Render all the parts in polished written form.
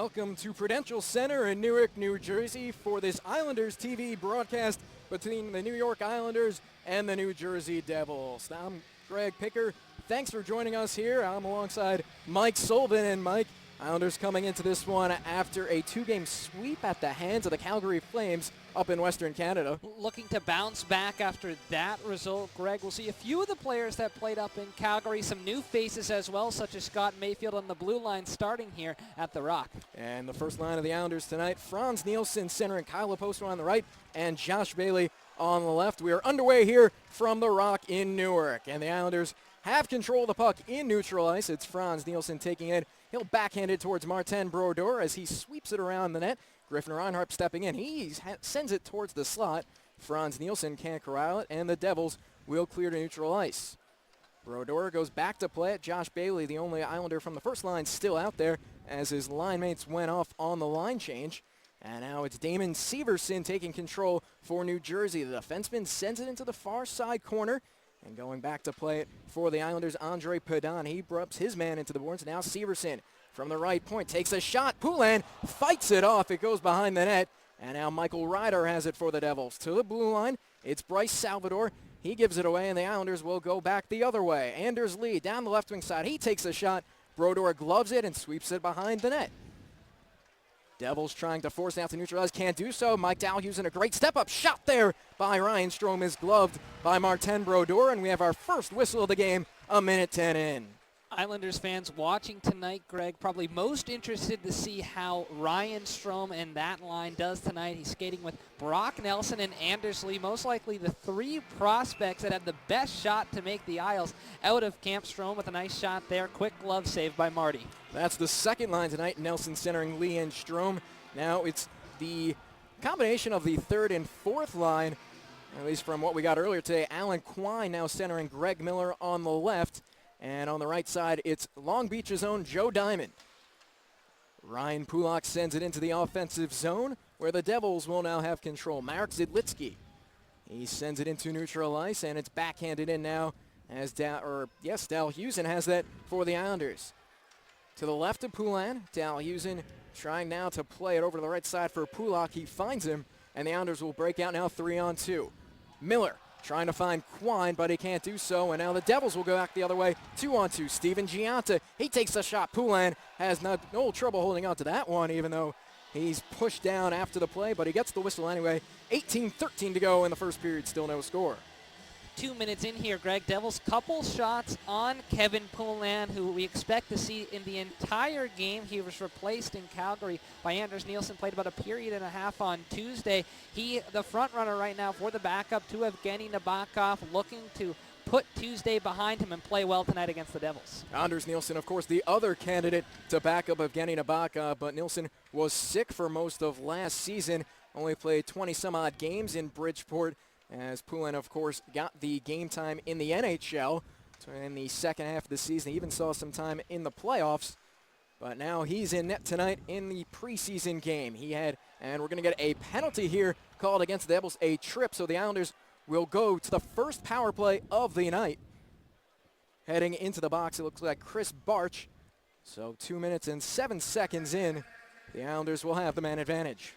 Welcome to Prudential Center in Newark, New Jersey for this Islanders TV broadcast between the New York Islanders and the New Jersey Devils. I'm Greg Picker. Thanks for joining us here. I'm alongside Mike Sullivan. And Mike, Islanders coming into this one after a two-game sweep at the hands of the Calgary Flames up in Western Canada. Looking to bounce back after that result, Greg. We'll see a few of the players that played up in Calgary, some new faces as well, such as Scott Mayfield on the blue line starting here at the Rock. And the first line of the Islanders tonight, Franz Nielsen centering, Kyle Oposo on the right, and Josh Bailey on the left. We are underway here from the Rock in Newark, and the Islanders have control of the puck in neutral ice. It's Franz Nielsen taking it. He'll backhand it towards Martin Brodeur as he sweeps it around the net. Griffin Reinhart stepping in. He sends it towards the slot. Franz Nielsen can't corral it, and the Devils will clear to neutral ice. Brodeur goes back to play it. Josh Bailey, the only Islander from the first line, still out there as his line mates went off on the line change. And now it's Damon Severson taking control for New Jersey. The defenseman sends it into the far side corner. And going back to play it for the Islanders, Andre Pedon. He rubs his man into the boards. Now Severson from the right point takes a shot. Poulin fights it off. It goes behind the net. And now Michael Ryder has it for the Devils. To the blue line, it's Bryce Salvador. He gives it away, and the Islanders will go back the other way. Anders Lee down the left wing side. He takes a shot. Brodeur gloves it and sweeps it behind the net. Devils trying to force it out to neutralize, can't do so. Mike Dow using a great step-up shot there by Ryan Strome is gloved by Martin Brodeur, and we have our first whistle of the game, a minute 10 in. Islanders fans watching tonight, Greg, probably most interested to see how Ryan Strome and that line does tonight. He's skating with Brock Nelson and Anders Lee, most likely the three prospects that had the best shot to make the Isles out of camp. Strome with a nice shot there. Quick glove save by Marty. That's the second line tonight, Nelson centering Lee and Strome. Now it's the combination of the third and fourth line, at least from what we got earlier today. Alan Quine now centering Greg Miller on the left. And on the right side, it's Long Beach's own Joe Diamond. Ryan Pulock sends it into the offensive zone, where the Devils will now have control. Marek Zidlitsky, he sends it into neutral ice, and it's backhanded in now as Dalhusen has that for the Islanders. To the left of Poulin, Dalhusen trying now to play it over to the right side for Pulock. He finds him, and the Islanders will break out now 3-on-2. Miller trying to find Quine, but he can't do so, and now the Devils will go back the other way, 2-on-2. Steven Gianta, he takes a shot. Poulin has no trouble holding on to that one, even though he's pushed down after the play, but he gets the whistle anyway. 18-13 to go in the first period, still no score. 2 minutes in here, Greg. Devils couple shots on Kevin Poulin, who we expect to see in the entire game. He was replaced in Calgary by Anders Nielsen, played about a period and a half on Tuesday. He, the front runner right now for the backup to Evgeny Nabokov, looking to put Tuesday behind him and play well tonight against the Devils. Anders Nielsen, of course, the other candidate to back up Evgeny Nabokov, but Nielsen was sick for most of last season, only played 20-some-odd games in Bridgeport, as Poulin, of course, got the game time in the NHL in the second half of the season. He even saw some time in the playoffs, but now he's in net tonight in the preseason game. And we're going to get a penalty here called against the Devils, a trip, so the Islanders will go to the first power play of the night. Heading into the box, it looks like Chris Barch. So 2 minutes and 7 seconds in, the Islanders will have the man advantage.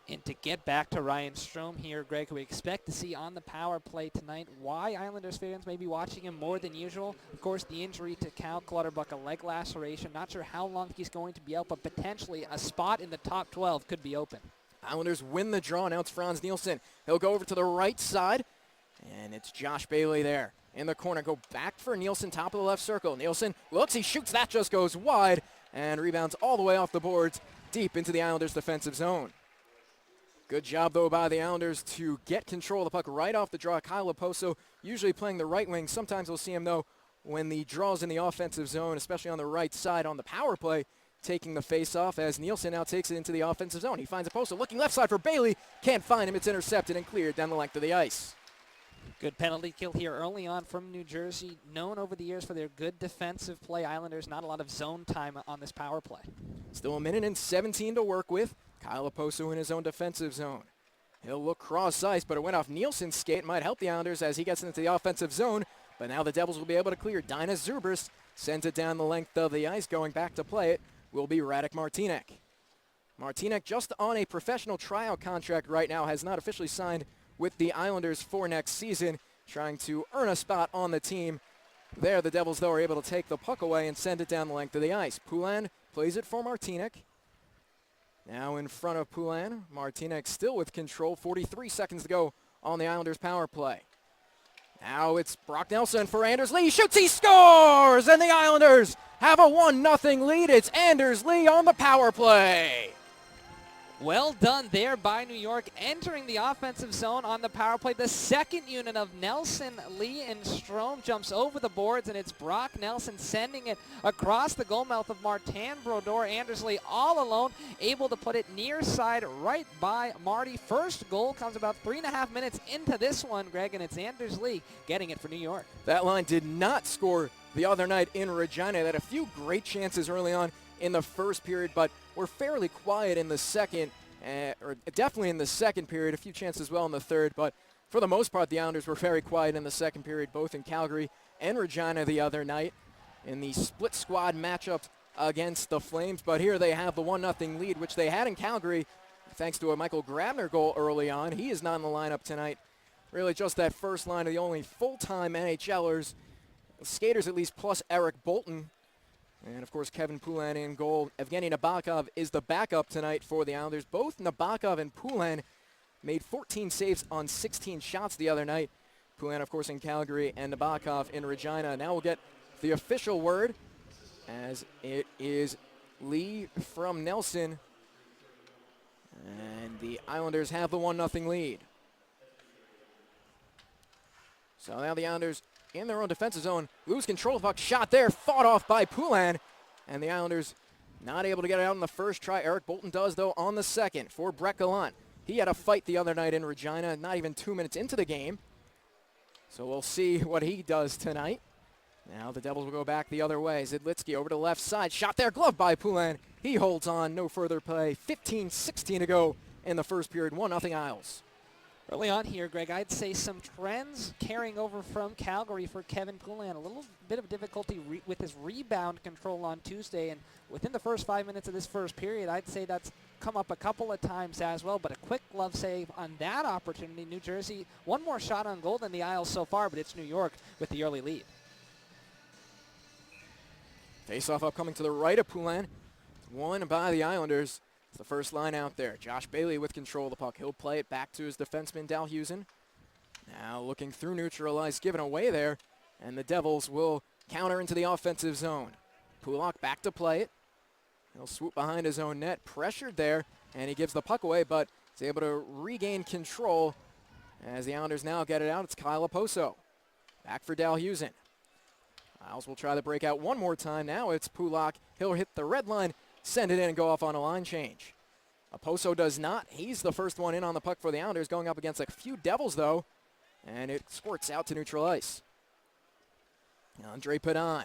And to get back to Ryan Strome here, Greg, who we expect to see on the power play tonight. Why Islanders fans may be watching him more than usual? Of course, the injury to Cal Clutterbuck, a leg laceration. Not sure how long he's going to be out, but potentially a spot in the top 12 could be open. Islanders win the draw. Now it's Franz Nielsen. He'll go over to the right side, and it's Josh Bailey there in the corner. Go back for Nielsen, top of the left circle. Nielsen looks, he shoots, that just goes wide, and rebounds all the way off the boards deep into the Islanders' defensive zone. Good job, though, by the Islanders to get control of the puck right off the draw. Kyle Oposo usually playing the right wing. Sometimes we'll see him, though, when the draw's in the offensive zone, especially on the right side on the power play, taking the face-off as Nielsen now takes it into the offensive zone. He finds Oposo looking left side for Bailey. Can't find him. It's intercepted and cleared down the length of the ice. Good penalty kill here early on from New Jersey. Known over the years for their good defensive play. Islanders, not a lot of zone time on this power play. Still a minute and 17 to work with. Kyle Oposo in his own defensive zone. He'll look cross-ice, but it went off Nielsen's skate. Might help the Islanders as he gets into the offensive zone. But now the Devils will be able to clear. Dinah Zubrus sends it down the length of the ice. Going back to play it will be Radek Martinek. Martinek just on a professional tryout contract right now, has not officially signed with the Islanders for next season, trying to earn a spot on the team. There, the Devils, though, are able to take the puck away and send it down the length of the ice. Poulin plays it for Martinek. Now in front of Poulin. Martinek still with control. 43 seconds to go on the Islanders' power play. Now it's Brock Nelson for Anders Lee. Shoots, he scores! And the Islanders have a 1-0 lead. It's Anders Lee on the power play. Well done there by New York, entering the offensive zone on the power play. The second unit of Nelson, Lee, and Strome jumps over the boards, and it's Brock Nelson sending it across the goal mouth of Martin Brodeur. Anders Lee all alone, able to put it near side right by Marty. First goal comes about 3.5 minutes into this one, Greg, and it's Anders Lee getting it for New York. That line did not score the other night in Regina. They had a few great chances early on in the first period, but were fairly quiet in the second, or definitely in the second period. A few chances as well in the third, but for the most part, the Islanders were very quiet in the second period, both in Calgary and Regina the other night in the split squad matchup against the Flames. But here they have the 1-0 lead, which they had in Calgary thanks to a Michael Grabner goal early on. He is not in the lineup tonight. Really just that first line of the only full-time NHLers, skaters at least, plus Eric Bolton. And, of course, Kevin Poulin in goal. Evgeny Nabokov is the backup tonight for the Islanders. Both Nabokov and Poulin made 14 saves on 16 shots the other night. Poulin, of course, in Calgary, and Nabokov in Regina. Now we'll get the official word, as it is Lee from Nelson. And the Islanders have the 1-0 lead. So now the Islanders in their own defensive zone lose control of the puck. Shot there, fought off by Poulin. And the Islanders not able to get it out on the first try. Eric Bolton does, though, on the second for Brett Gallant. He had a fight the other night in Regina, not even 2 minutes into the game. So we'll see what he does tonight. Now the Devils will go back the other way. Zidlitsky over to the left side. Shot there, glove by Poulin. He holds on, no further play. 15-16 to go in the first period. 1-0 Isles. Early on here, Greg, I'd say some trends carrying over from Calgary for Kevin Poulin. A little bit of difficulty with his rebound control on Tuesday, and within the first 5 minutes of this first period, I'd say that's come up a couple of times as well, but a quick glove save on that opportunity. New Jersey, one more shot on goal than the Isles so far, but it's New York with the early lead. Face-off upcoming to the right of Poulin. Won by the Islanders. It's the first line out there. Josh Bailey with control of the puck. He'll play it back to his defenseman, Dalhusen. Now looking through neutral ice, given away there. And the Devils will counter into the offensive zone. Pulak back to play it. He'll swoop behind his own net. Pressured there, and he gives the puck away, but is able to regain control. As the Islanders now get it out, it's Kyle Oposo. Back for Dalhusen. Isles will try to break out one more time. Now it's Pulak. He'll hit the red line, send it in, and go off on a line change. Oposo does not. He's the first one in on the puck for the Islanders, going up against a few Devils, though, and it squirts out to neutral ice. Andre Padan,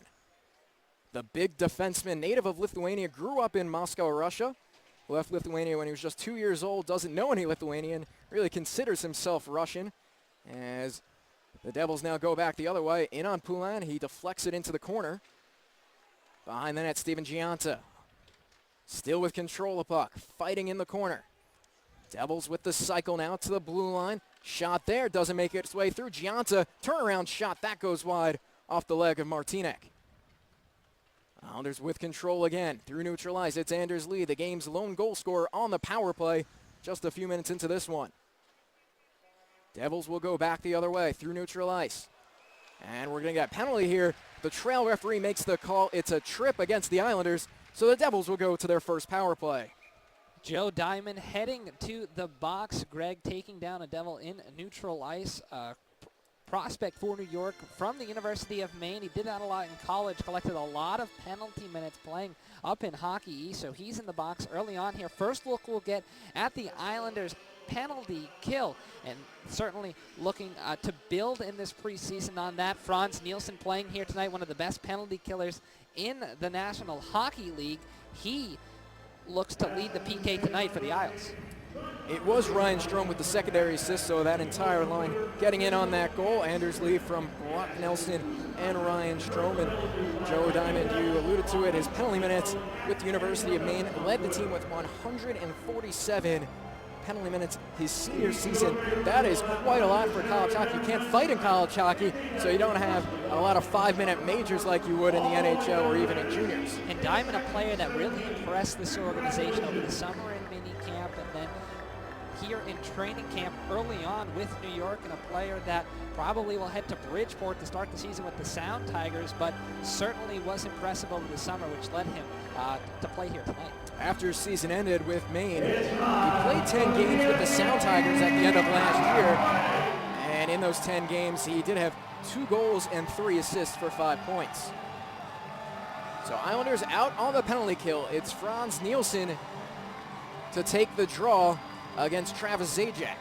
the big defenseman, native of Lithuania, grew up in Moscow, Russia. Left Lithuania when he was just 2 years old, doesn't know any Lithuanian, really considers himself Russian. As the Devils now go back the other way, in on Poulin, he deflects it into the corner. Behind the net, Steven Gianta. Still with control of puck, fighting in the corner. Devils with the cycle now to the blue line. Shot there, doesn't make its way through. Gianta, turnaround shot, that goes wide off the leg of Martinek. Islanders with control again through neutral ice. It's Anders Lee, the game's lone goal scorer on the power play, just a few minutes into this one. Devils will go back the other way through neutral ice. And we're going to get a penalty here. The trail referee makes the call. It's a trip against the Islanders. So the Devils will go to their first power play. Joe Diamond heading to the box. Greg taking down a Devil in neutral ice. Prospect for New York from the University of Maine. He did that a lot in college, collected a lot of penalty minutes playing up in Hockey East. So he's in the box early on here. First look we'll get at the Islanders penalty kill, and certainly looking to build in this preseason on that. Franz Nielsen playing here tonight, one of the best penalty killers in the National Hockey League. He looks to lead the PK tonight for the Isles. It was Ryan Strome with the secondary assist, so that entire line getting in on that goal. Anders Lee from Brock Nelson and Ryan Strome. And Joe Diamond, you alluded to it, his penalty minutes with the University of Maine led the team with 147 penalty minutes his senior season. That is quite a lot for college hockey. You can't fight in college hockey, so you don't have a lot of 5-minute majors like you would in the NHL or even in juniors. And Diamond, a player that really impressed this organization over the summer in mini camp and then here in training camp early on with New York, and a player that probably will head to Bridgeport to start the season with the Sound Tigers, but certainly was impressive over the summer, which led him to play here tonight. After his season ended with Maine, he played 10 games with the Sound Tigers at the end of last year, and in those 10 games he did have 2 goals and 3 assists for 5 points. So Islanders out on the penalty kill. It's Franz Nielsen to take the draw against Travis Zajac.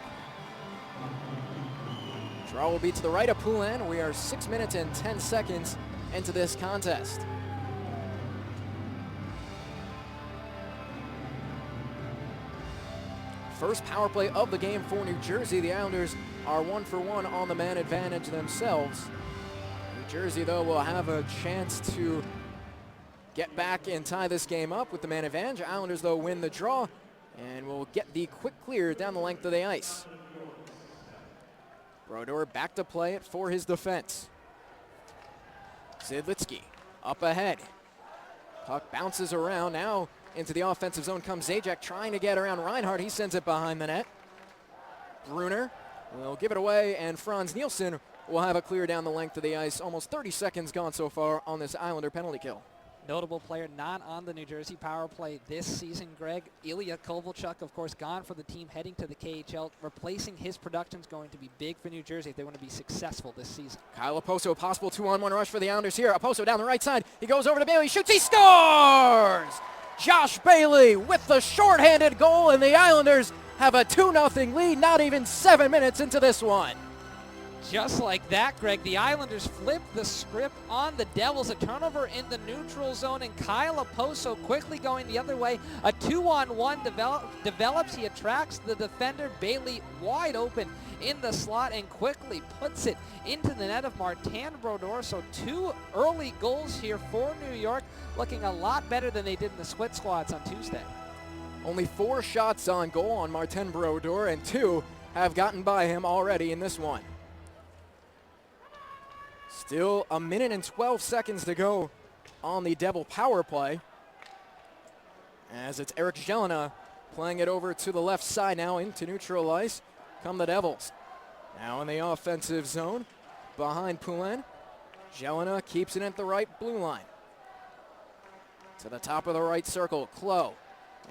Draw will be to the right of Poulin. We are 6 minutes and 10 seconds into this contest. First power play of the game for New Jersey. The Islanders are 1-for-1 on the man advantage themselves. New Jersey, though, will have a chance to get back and tie this game up with the man advantage. Islanders, though, win the draw and will get the quick clear down the length of the ice. Brodeur back to play it for his defense. Zidlitsky up ahead. Puck bounces around. Now into the offensive zone comes Zajac, trying to get around Reinhardt. He sends it behind the net. Brunner will give it away, and Franz Nielsen will have a clear down the length of the ice. Almost 30 seconds gone so far on this Islander penalty kill. Notable player not on the New Jersey power play this season, Greg. Ilya Kovalchuk, of course, gone for the team, heading to the KHL. Replacing his production is going to be big for New Jersey if they want to be successful this season. Kyle Oposo, a possible 2-on-1 rush for the Islanders here. Oposo down the right side. He goes over to Bailey, shoots, he scores! Josh Bailey with the shorthanded goal, and the Islanders have a 2-0 lead, not even 7 minutes into this one. Just like that, Greg, the Islanders flip the script on the Devils. A turnover in the neutral zone, and Kyle Oposo quickly going the other way. A 2-on-1 develops. He attracts the defender, Bailey, wide open in the slot, and quickly puts it into the net of Martin Brodeur. So 2 early goals here for New York, looking a lot better than they did in the split squads on Tuesday. Only 4 shots on goal on Martin Brodeur, and 2 have gotten by him already in this one. Still 1 minute and 12 seconds to go on the Devil power play, as it's Eric Jelena playing it over to the left side now into neutral ice. Come the Devils. Now in the offensive zone behind Poulin. Jelena keeps it at the right blue line. To the top of the right circle, Klo.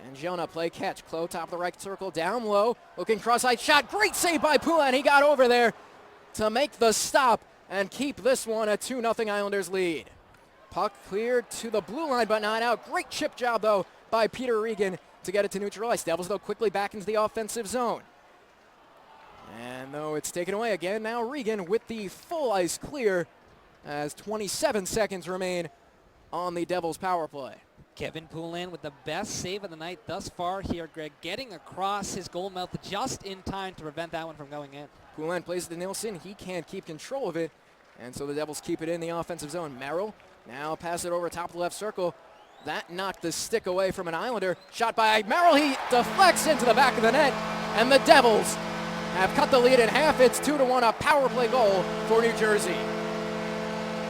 And Jelena play catch. Klo top of the right circle, down low, looking cross-eyed shot. Great save by Poulin. He got over there to make the stop and keep this one a 2-0 Islanders lead. Puck cleared to the blue line, but not out. Great chip job, though, by Peter Regan to get it to neutral ice. Devils, though, quickly back into the offensive zone. And though it's taken away again, now Regan with the full ice clear as 27 seconds remain on the Devils power play. Kevin Poulin with the best save of the night thus far here, Greg, getting across his goal mouth just in time to prevent that one from going in. Poulin plays it to Nielsen. He can't keep control of it, and so the Devils keep it in the offensive zone. Merrill now pass it over top of the left circle. That knocked the stick away from an Islander. Shot by Merrill. He deflects into the back of the net, and the Devils have cut the lead in half. It's 2-1, a power play goal for New Jersey.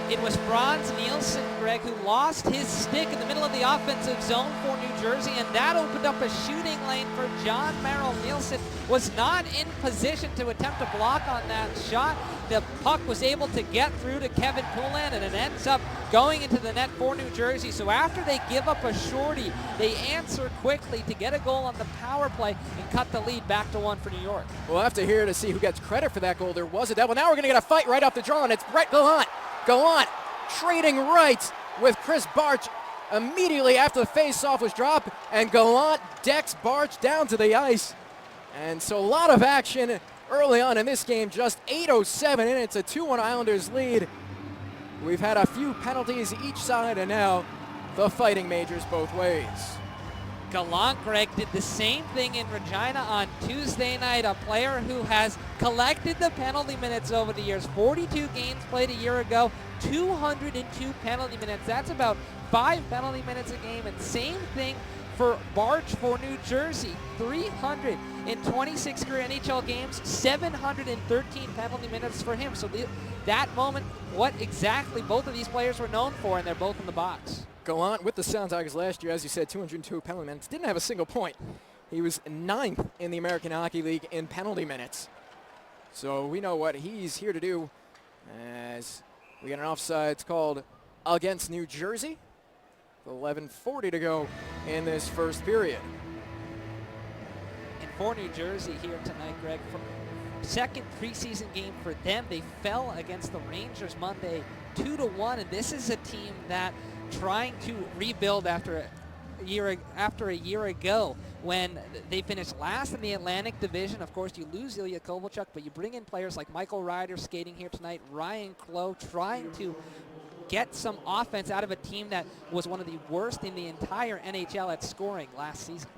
It was Franz Nielsen, Greg, who lost his stick in the middle of the offensive zone for New Jersey, and that opened up a shooting lane for John Merrill. Nielsen was not in position to attempt to block on that shot. The puck was able to get through to Kevin Poulin, and it ends up going into the net for New Jersey. So after they give up a shorty, they answer quickly to get a goal on the power play and cut the lead back to 1 for New York. We'll have to hear to see who gets credit for that goal. There was a Devil. Now we're going to get a fight right off the draw, and it's Brett Gallant. Gallant trading right with Chris Barch immediately after the face-off was dropped, and Gallant decks Barch down to the ice. And so a lot of action early on in this game, just 8:07 in. It's a 2-1 Islanders lead. We've had a few penalties each side, and now the fighting majors both ways. Gallant Greg did the same thing in Regina on Tuesday night, a player who has collected the penalty minutes over the years. 42 games played a year ago, 202 penalty minutes. That's about 5 penalty minutes a game. And same thing for Barch for New Jersey. 326 career NHL games, 713 penalty minutes for him. So that moment, what exactly both of these players were known for, and they're both in the box. Gallant with the Sound Tigers last year, as you said, 202 penalty minutes. Didn't have a single point. He was 9th in the American Hockey League in penalty minutes. So we know what he's here to do, as we get an offsides called against New Jersey. 11:40 to go in this first period. And for New Jersey here tonight, Greg, for second preseason game for them, they fell against the Rangers Monday 2-1, and this is a team that trying to rebuild after a year ago when they finished last in the Atlantic Division. Of course, you lose Ilya Kovalchuk, but you bring in players like Michael Ryder skating here tonight, Ryan Clough, trying to get some offense out of a team that was one of the worst in the entire NHL at scoring last season.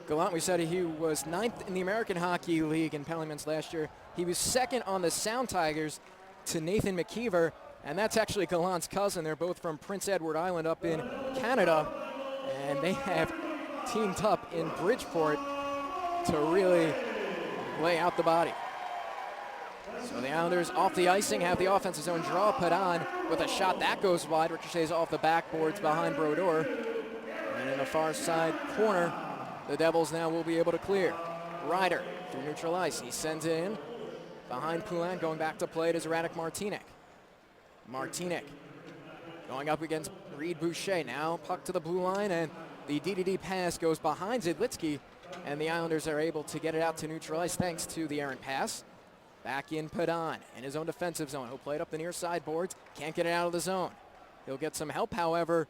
Gallant, we said he was 9th in the American Hockey League in penalty minutes last year. He was 2nd on the Sound Tigers to Nathan McKeever, and that's actually Gallant's cousin. They're both from Prince Edward Island up in Canada, and they have teamed up in Bridgeport to really lay out the body. So the Islanders off the icing, have the offensive zone draw put on with a shot that goes wide, ricochets off the backboards behind Brodeur. And in the far side corner, the Devils now will be able to clear. Ryder through neutral ice, he sends it in behind Poulin, going back to play it is Radek Martinek. Martinek going up against Reed Boucher. Now puck to the blue line, and the DDD pass goes behind Zidlitsky, and the Islanders are able to get it out to neutral ice thanks to the errant pass. Back in Padon in his own defensive zone. He'll play it up the near side boards. Can't get it out of the zone. He'll get some help, however,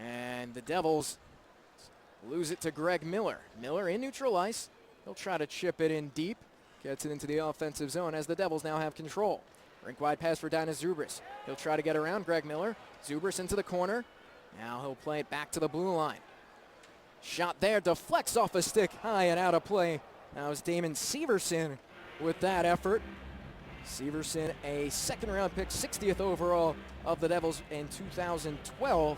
and the Devils lose it to Greg Miller. Miller in neutral ice. He'll try to chip it in deep. Gets it into the offensive zone as the Devils now have control. Rink-wide pass for Dinas Zubris. He'll try to get around Greg Miller. Zubris into the corner. Now he'll play it back to the blue line. Shot there, deflects off a stick, high and out of play. Now it's Damon Severson with that effort. Severson, a second-round pick, 60th overall of the Devils in 2012.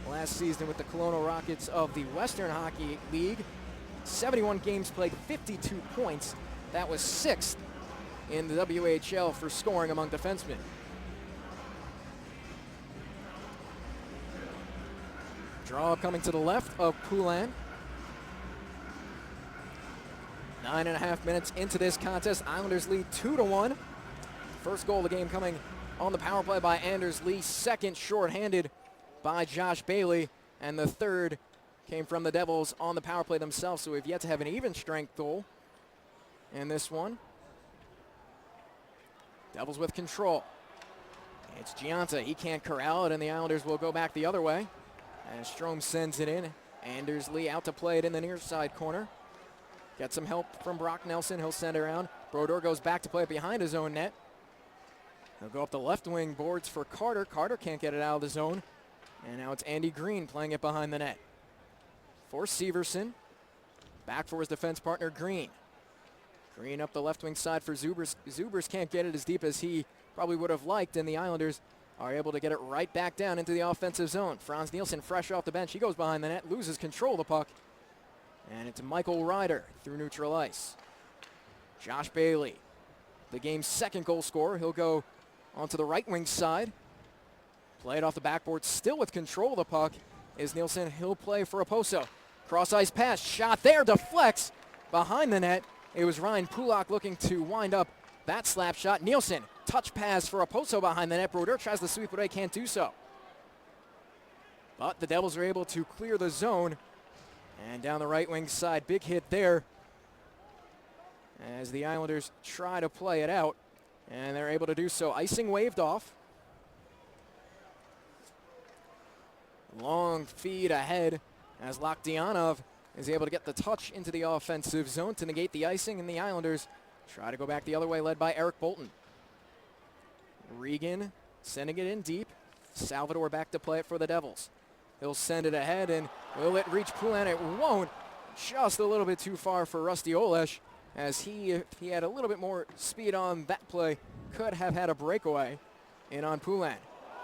Last season with the Kelowna Rockets of the Western Hockey League. 71 games played, 52 points. That was 6th in the WHL for scoring among defensemen. Draw coming to the left of Poulin. 9.5 minutes into this contest. Islanders lead 2-1. First goal of the game coming on the power play by Anders Lee. Second shorthanded by Josh Bailey. And the third came from the Devils on the power play themselves. So we've yet to have an even strength goal in this one. Devils with control. It's Gianta. He can't corral it, and the Islanders will go back the other way. And Strome sends it in. Anders Lee out to play it in the near side corner. Get some help from Brock Nelson. He'll send it around. Brodeur goes back to play it behind his own net. He'll go up the left wing boards for Carter. Carter can't get it out of the zone. And now it's Andy Green playing it behind the net. For Severson. Back for his defense partner, Green. Green up the left wing side for Zubers. Zubers can't get it as deep as he probably would have liked, and the Islanders are able to get it right back down into the offensive zone. Franz Nielsen fresh off the bench. He goes behind the net, loses control of the puck. And it's Michael Ryder through neutral ice. Josh Bailey, the game's second goal scorer. He'll go onto the right wing side. Play it off the backboard, still with control of the puck is Nielsen. He'll play for Oposo. Cross ice pass, shot there, deflects behind the net. It was Ryan Pulak looking to wind up that slap shot. Nielsen, touch pass for Oposo behind the net. Brodeur tries to sweep away, can't do so. But the Devils are able to clear the zone. And down the right wing side, big hit there as the Islanders try to play it out. And they're able to do so. Icing waved off. Long feed ahead as Lakdianov is able to get the touch into the offensive zone to negate the icing, and the Islanders try to go back the other way, led by Eric Bolton. Regan sending it in deep. Salvador back to play it for the Devils. He'll send it ahead, and will it reach Poulin? It won't. Just a little bit too far for Rusty Olesh, as if he had a little bit more speed on that play, could have had a breakaway in on Poulin.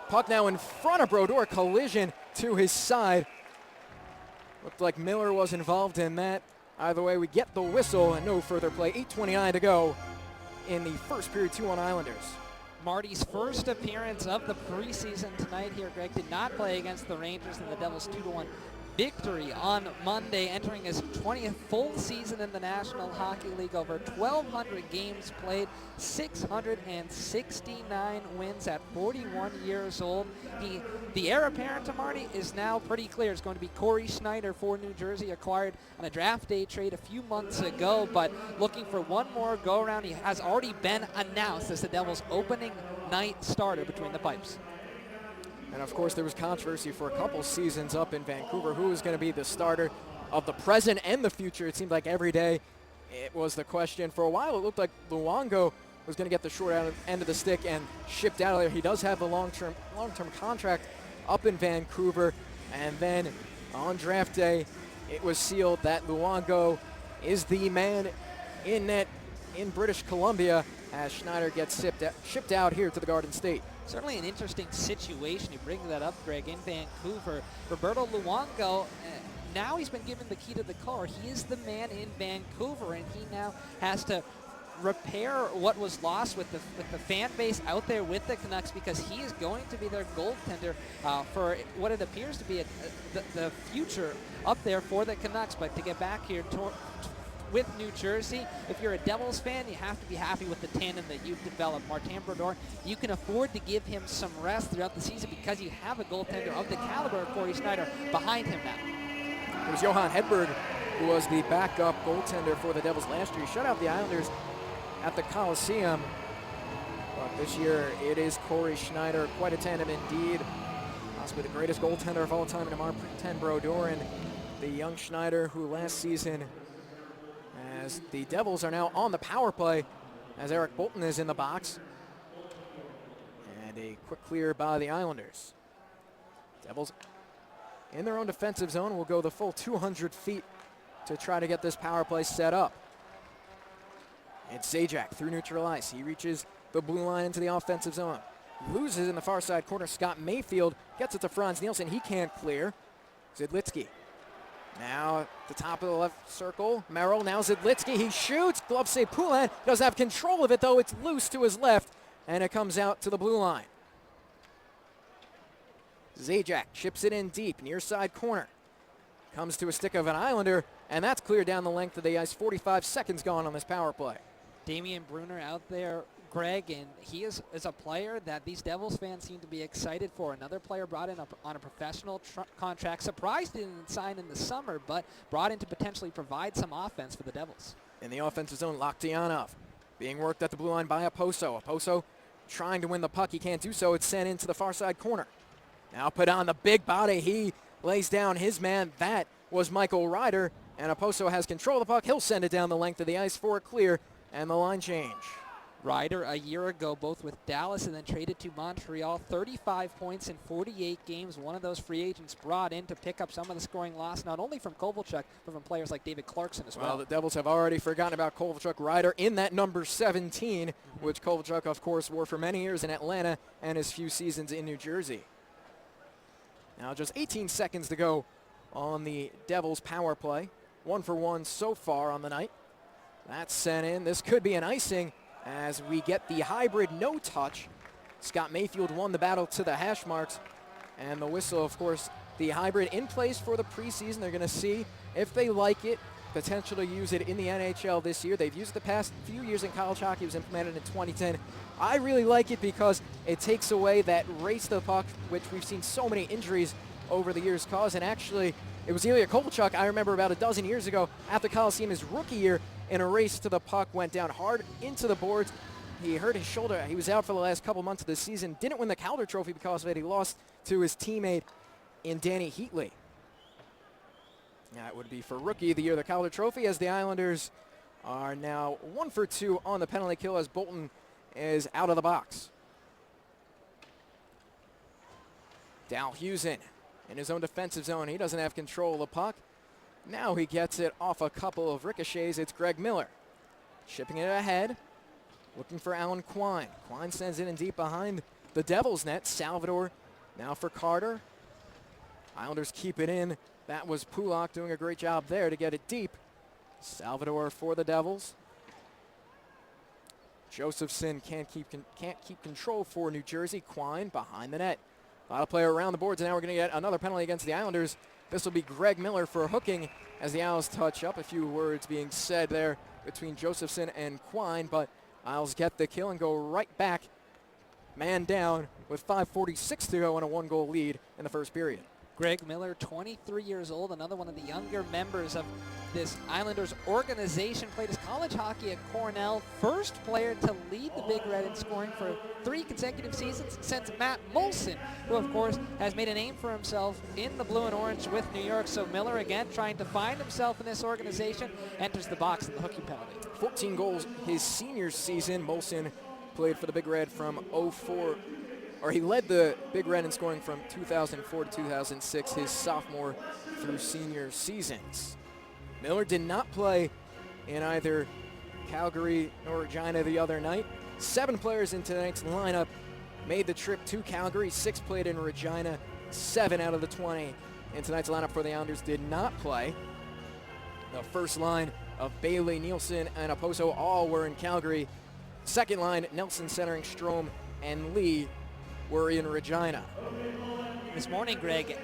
Puck now in front of Brodeur, collision to his side. Looked like Miller was involved in that. Either way, we get the whistle and no further play. 8:29 to go in the first period, 2-1 Islanders. Marty's first appearance of the preseason tonight here, Greg, did not play against the Rangers in the Devils' 2-1 victory on Monday, entering his 20th full season in the National Hockey League. Over 1,200 games played, 669 wins at 41 years old. The heir apparent to Marty is now pretty clear. It's going to be Corey Schneider for New Jersey, acquired on a draft day trade a few months ago, but looking for one more go-around. He has already been announced as the Devils' opening night starter between the pipes. And of course, there was controversy for a couple seasons up in Vancouver. Who was going to be the starter of the present and the future? It seemed like every day it was the question. For a while, it looked like Luongo was going to get the short end of the stick and shipped out of there. He does have a long-term contract up in Vancouver. And then on draft day, it was sealed that Luongo is the man in net in British Columbia as Schneider gets shipped out here to the Garden State. Certainly an interesting situation. You bring that up, Greg, in Vancouver. Roberto Luongo, now he's been given the key to the car. He is the man in Vancouver, and he now has to repair what was lost with the fan base out there with the Canucks, because he is going to be their goaltender for what it appears to be the future up there for the Canucks. But to get back here with New Jersey, if you're a Devils fan, you have to be happy with the tandem that you've developed. Martin Brodeur, you can afford to give him some rest throughout the season because you have a goaltender of the caliber of Corey Schneider behind him now. It was Johan Hedberg who was the backup goaltender for the Devils last year. He shut out the Islanders at the Coliseum. But this year, it is Corey Schneider. Quite a tandem indeed. Possibly the greatest goaltender of all time in Martin Brodeur, and the young Schneider who last season, as the Devils are now on the power play as Eric Bolton is in the box. And a quick clear by the Islanders. Devils in their own defensive zone will go the full 200 feet to try to get this power play set up. It's Zajac through neutral ice. He reaches the blue line into the offensive zone. Loses in the far side corner. Scott Mayfield gets it to Franz Nielsen. He can't clear. Zidlitsky. Now at the top of the left circle, Merrill, now Zidlitsky, he shoots, glove save, Poulin doesn't have control of it though, it's loose to his left, and it comes out to the blue line. Zajac chips it in deep, near side corner. Comes to a stick of an Islander, and that's cleared down the length of the ice. 45 seconds gone on this power play. Damian Brunner out there, Greg, and he is a player that these Devils fans seem to be excited for. Another player brought in on a professional contract. Surprised he didn't sign in the summer, but brought in to potentially provide some offense for the Devils. In the offensive zone, Lokhtianov being worked at the blue line by Oposo. Oposo trying to win the puck. He can't do so. It's sent into the far side corner. Now put on the big body. He lays down his man. That was Michael Ryder, and Oposo has control of the puck. He'll send it down the length of the ice for a clear and the line change. Ryder a year ago, both with Dallas and then traded to Montreal. 35 points in 48 games. One of those free agents brought in to pick up some of the scoring loss, not only from Kovalchuk, but from players like David Clarkson as well. Well, the Devils have already forgotten about Kovalchuk. Ryder in that number 17, which Kovalchuk, of course, wore for many years in Atlanta and his few seasons in New Jersey. Now just 18 seconds to go on the Devils power play. 1 for 1 so far on the night. That's sent in. This could be an icing as we get the hybrid no touch. Scott Mayfield won the battle to the hash marks, and the whistle, of course, the hybrid in place for the preseason. They're going to see if they like it, potentially use it in the NHL this year. They've used it the past few years in college hockey. It was implemented in 2010. I really like it because it takes away that race to the puck, which we've seen so many injuries over the years cause. And actually, it was Ilya Kovalchuk, I remember about a dozen years ago at the Coliseum, his rookie year, in a race to the puck, went down hard into the boards. He hurt his shoulder. He was out for the last couple months of the season. Didn't win the Calder Trophy because of it. He lost to his teammate in Danny Heatley. That would be for Rookie of the Year, the Calder Trophy, as the Islanders are now 1 for 2 on the penalty kill as Bolton is out of the box. Dalhusen in his own defensive zone. He doesn't have control of the puck. Now he gets it off a couple of ricochets. It's Greg Miller chipping it ahead, looking for Alan Quine. Quine sends it in deep behind the Devils net. Salvador now for Carter. Islanders keep it in. That was Pulak doing a great job there to get it deep. Salvador for the Devils. Josephson can't keep control for New Jersey. Quine behind the net. A lot of play around the boards, and now we're going to get another penalty against the Islanders. This will be Greg Miller for hooking as the Isles touch up. A few words being said there between Josephson and Quine, but Isles get the kill and go right back, man down, with 5:46 to go and a 1-goal lead in the first period. Greg Miller, 23 years old, another one of the younger members of this Islanders organization, played his college hockey at Cornell, first player to lead the Big Red in scoring for 3 consecutive seasons since Matt Molson, who of course has made a name for himself in the blue and orange with New York. So Miller, again, trying to find himself in this organization, enters the box in the hooking penalty. 14 goals his senior season. Molson played for the Big Red from 04. Or he led the Big Red in scoring from 2004 to 2006, his sophomore through senior seasons. Miller did not play in either Calgary nor Regina the other night. 7 players in tonight's lineup made the trip to Calgary. 6 played in Regina. 7 out of the 20 in tonight's lineup for the Islanders did not play. The first line of Bailey, Nielsen, and Oposo all were in Calgary. Second line, Nelson centering Strome and Lee were in Regina. This morning, Greg,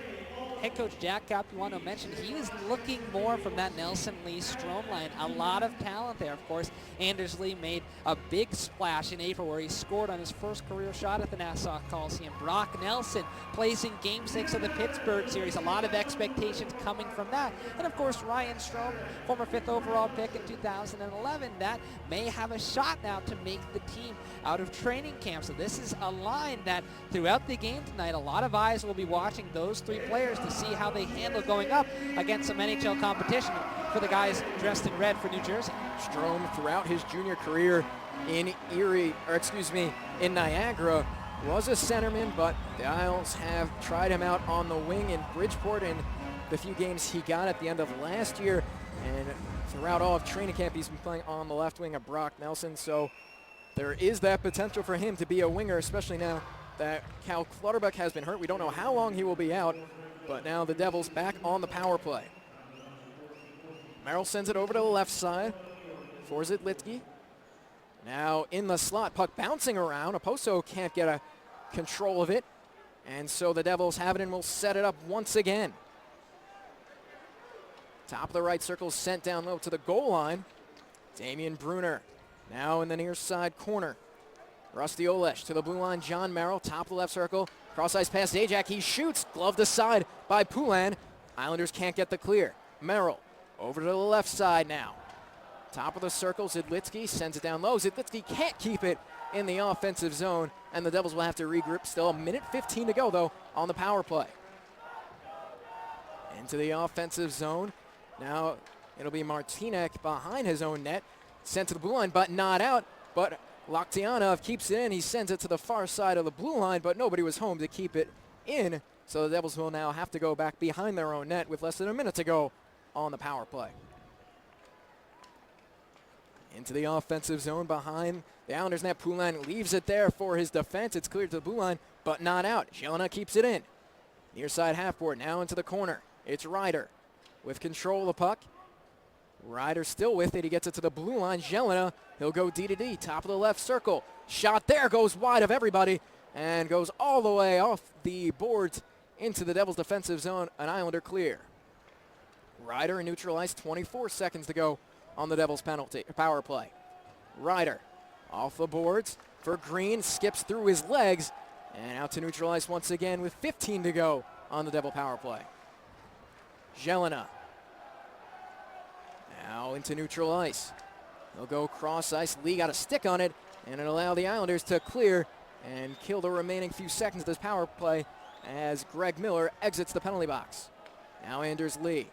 head coach Jack Capuano mentioned he was looking more from that Nelson Lee Strome line. A lot of talent there, of course. Anders Lee made a big splash in April where he scored on his first career shot at the Nassau Coliseum. Brock Nelson plays in Game 6 of the Pittsburgh series. A lot of expectations coming from that. And of course, Ryan Strome, former 5th overall pick in 2011, that may have a shot now to make the team out of training camp. So this is a line that throughout the game tonight, a lot of eyes will be watching those 3 players to see how they handle going up against some NHL competition for the guys dressed in red for New Jersey. Strome, throughout his junior career in in Niagara, was a centerman, but the Isles have tried him out on the wing in Bridgeport in the few games he got at the end of last year. And throughout all of training camp, he's been playing on the left wing of Brock Nelson. So there is that potential for him to be a winger, especially now that Cal Clutterbuck has been hurt. We don't know how long he will be out, but now the Devils back on the power play. Merrill sends it over to the left side for Zitlitsky. Now in the slot, puck bouncing around. Oposo can't get a control of it, and so the Devils have it and will set it up once again. Top of the right circle, sent down low to the goal line. Damian Brunner now in the near side corner. Rusty Olesh to the blue line. John Merrill, top of the left circle. Cross ice pass Zajac. He shoots. Gloved aside by Poulan. Islanders can't get the clear. Merrill over to the left side now. Top of the circle, Zidlitsky sends it down low. Zidlitsky can't keep it in the offensive zone, and the Devils will have to regroup. Still 1:15 to go, though, on the power play. Into the offensive zone. Now it'll be Martinek behind his own net. Sent to the blue line, but not out. But Loktianov keeps it in. He sends it to the far side of the blue line, but nobody was home to keep it in. So the Devils will now have to go back behind their own net with less than a minute to go on the power play. Into the offensive zone behind the Islanders net. Poulan leaves it there for his defense. It's cleared to the blue line, but not out. Jelena keeps it in. Near side half board, now into the corner. It's Ryder with control of the puck. Ryder still with it. He gets it to the blue line. Jelena, he'll go D to D, top of the left circle. Shot there, goes wide of everybody, and goes all the way off the boards into the Devils' defensive zone. An Islander clear. Ryder neutralized, 24 seconds to go on the Devils' power play. Ryder off the boards for Green, skips through his legs, and out to neutralize once again with 15 to go on the Devil power play. Jelena now into neutral ice. He'll go cross ice. Lee got a stick on it, and it'll allow the Islanders to clear and kill the remaining few seconds of this power play as Greg Miller exits the penalty box. Now Anders Lee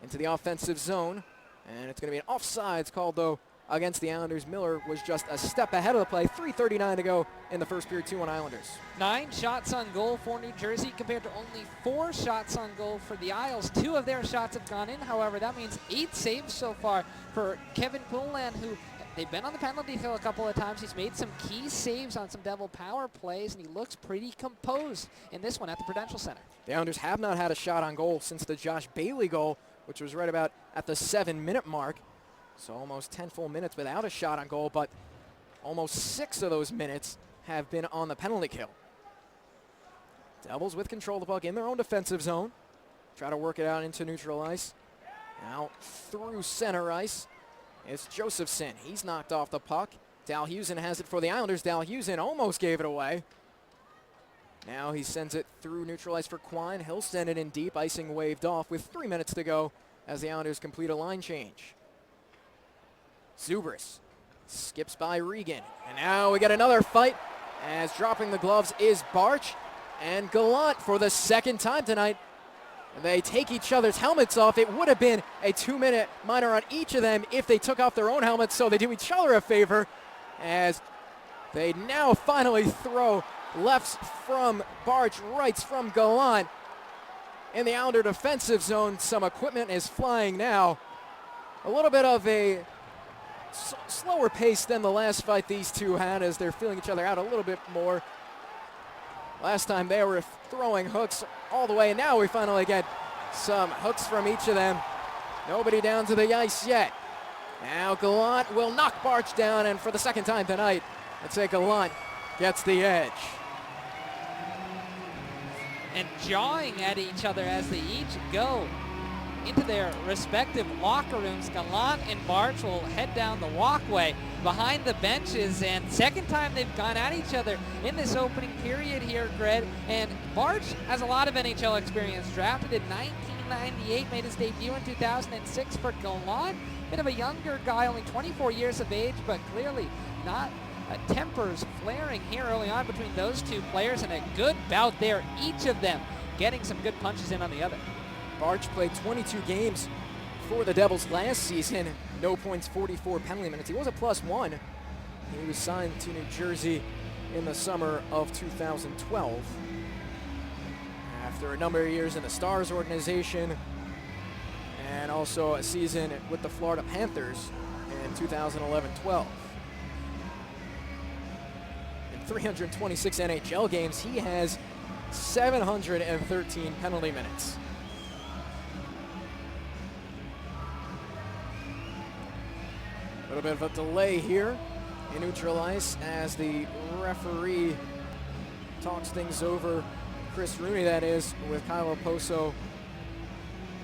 into the offensive zone, and it's going to be an offsides called, though, against the Islanders. Miller was just a step ahead of the play. 3:39 to go in the first period, 2-1 Islanders. 9 shots on goal for New Jersey compared to only 4 shots on goal for the Isles. 2 of their shots have gone in. However, that means 8 saves so far for Kevin Poulin, who they've been on the penalty kill a couple of times. He's made some key saves on some Devil power plays, and he looks pretty composed in this one at the Prudential Center. The Islanders have not had a shot on goal since the Josh Bailey goal, which was right about at the 7-minute mark. So almost 10 full minutes without a shot on goal, but almost 6 of those minutes have been on the penalty kill. Devils with control of the puck in their own defensive zone. Try to work it out into neutral ice. Now through center ice. It's Josephson. He's knocked off the puck. Dalhusen has it for the Islanders. Dalhusen almost gave it away. Now he sends it through neutral ice for Quine. He'll send it in deep. Icing waved off with 3 minutes to go as the Islanders complete a line change. Zubris skips by Regan. And now we get another fight as dropping the gloves is Barch and Gallant for the second time tonight. They take each other's helmets off. It would have been a 2-minute minor on each of them if they took off their own helmets, so they do each other a favor as they now finally throw lefts from Barch, rights from Gallant. In the Islander defensive zone, some equipment is flying now. A little bit of a slower pace than the last fight these two had as they're feeling each other out a little bit more. Last time they were throwing hooks all the way, and now we finally get some hooks from each of them. Nobody down to the ice yet. Now Gallant will knock Barch down, and for the second time tonight, I'd say Gallant gets the edge. And jawing at each other as they each go into their respective locker rooms. Gallant and Barch will head down the walkway behind the benches, and second time they've gone at each other in this opening period here, Greg. And Barch has a lot of NHL experience. Drafted in 1998, made his debut in 2006 for Gallant. Bit of a younger guy, only 24 years of age, but clearly not tempers flaring here early on between those two players, and a good bout there, each of them getting some good punches in on the other. Barch played 22 games for the Devils last season. No points, 44 penalty minutes. He was a +1. He was signed to New Jersey in the summer of 2012. After a number of years in the Stars organization and also a season with the Florida Panthers in 2011-12. In 326 NHL games, he has 713 penalty minutes. A little bit of a delay here in neutral ice as the referee talks things over. Chris Rooney, that is, with Kyle Oposo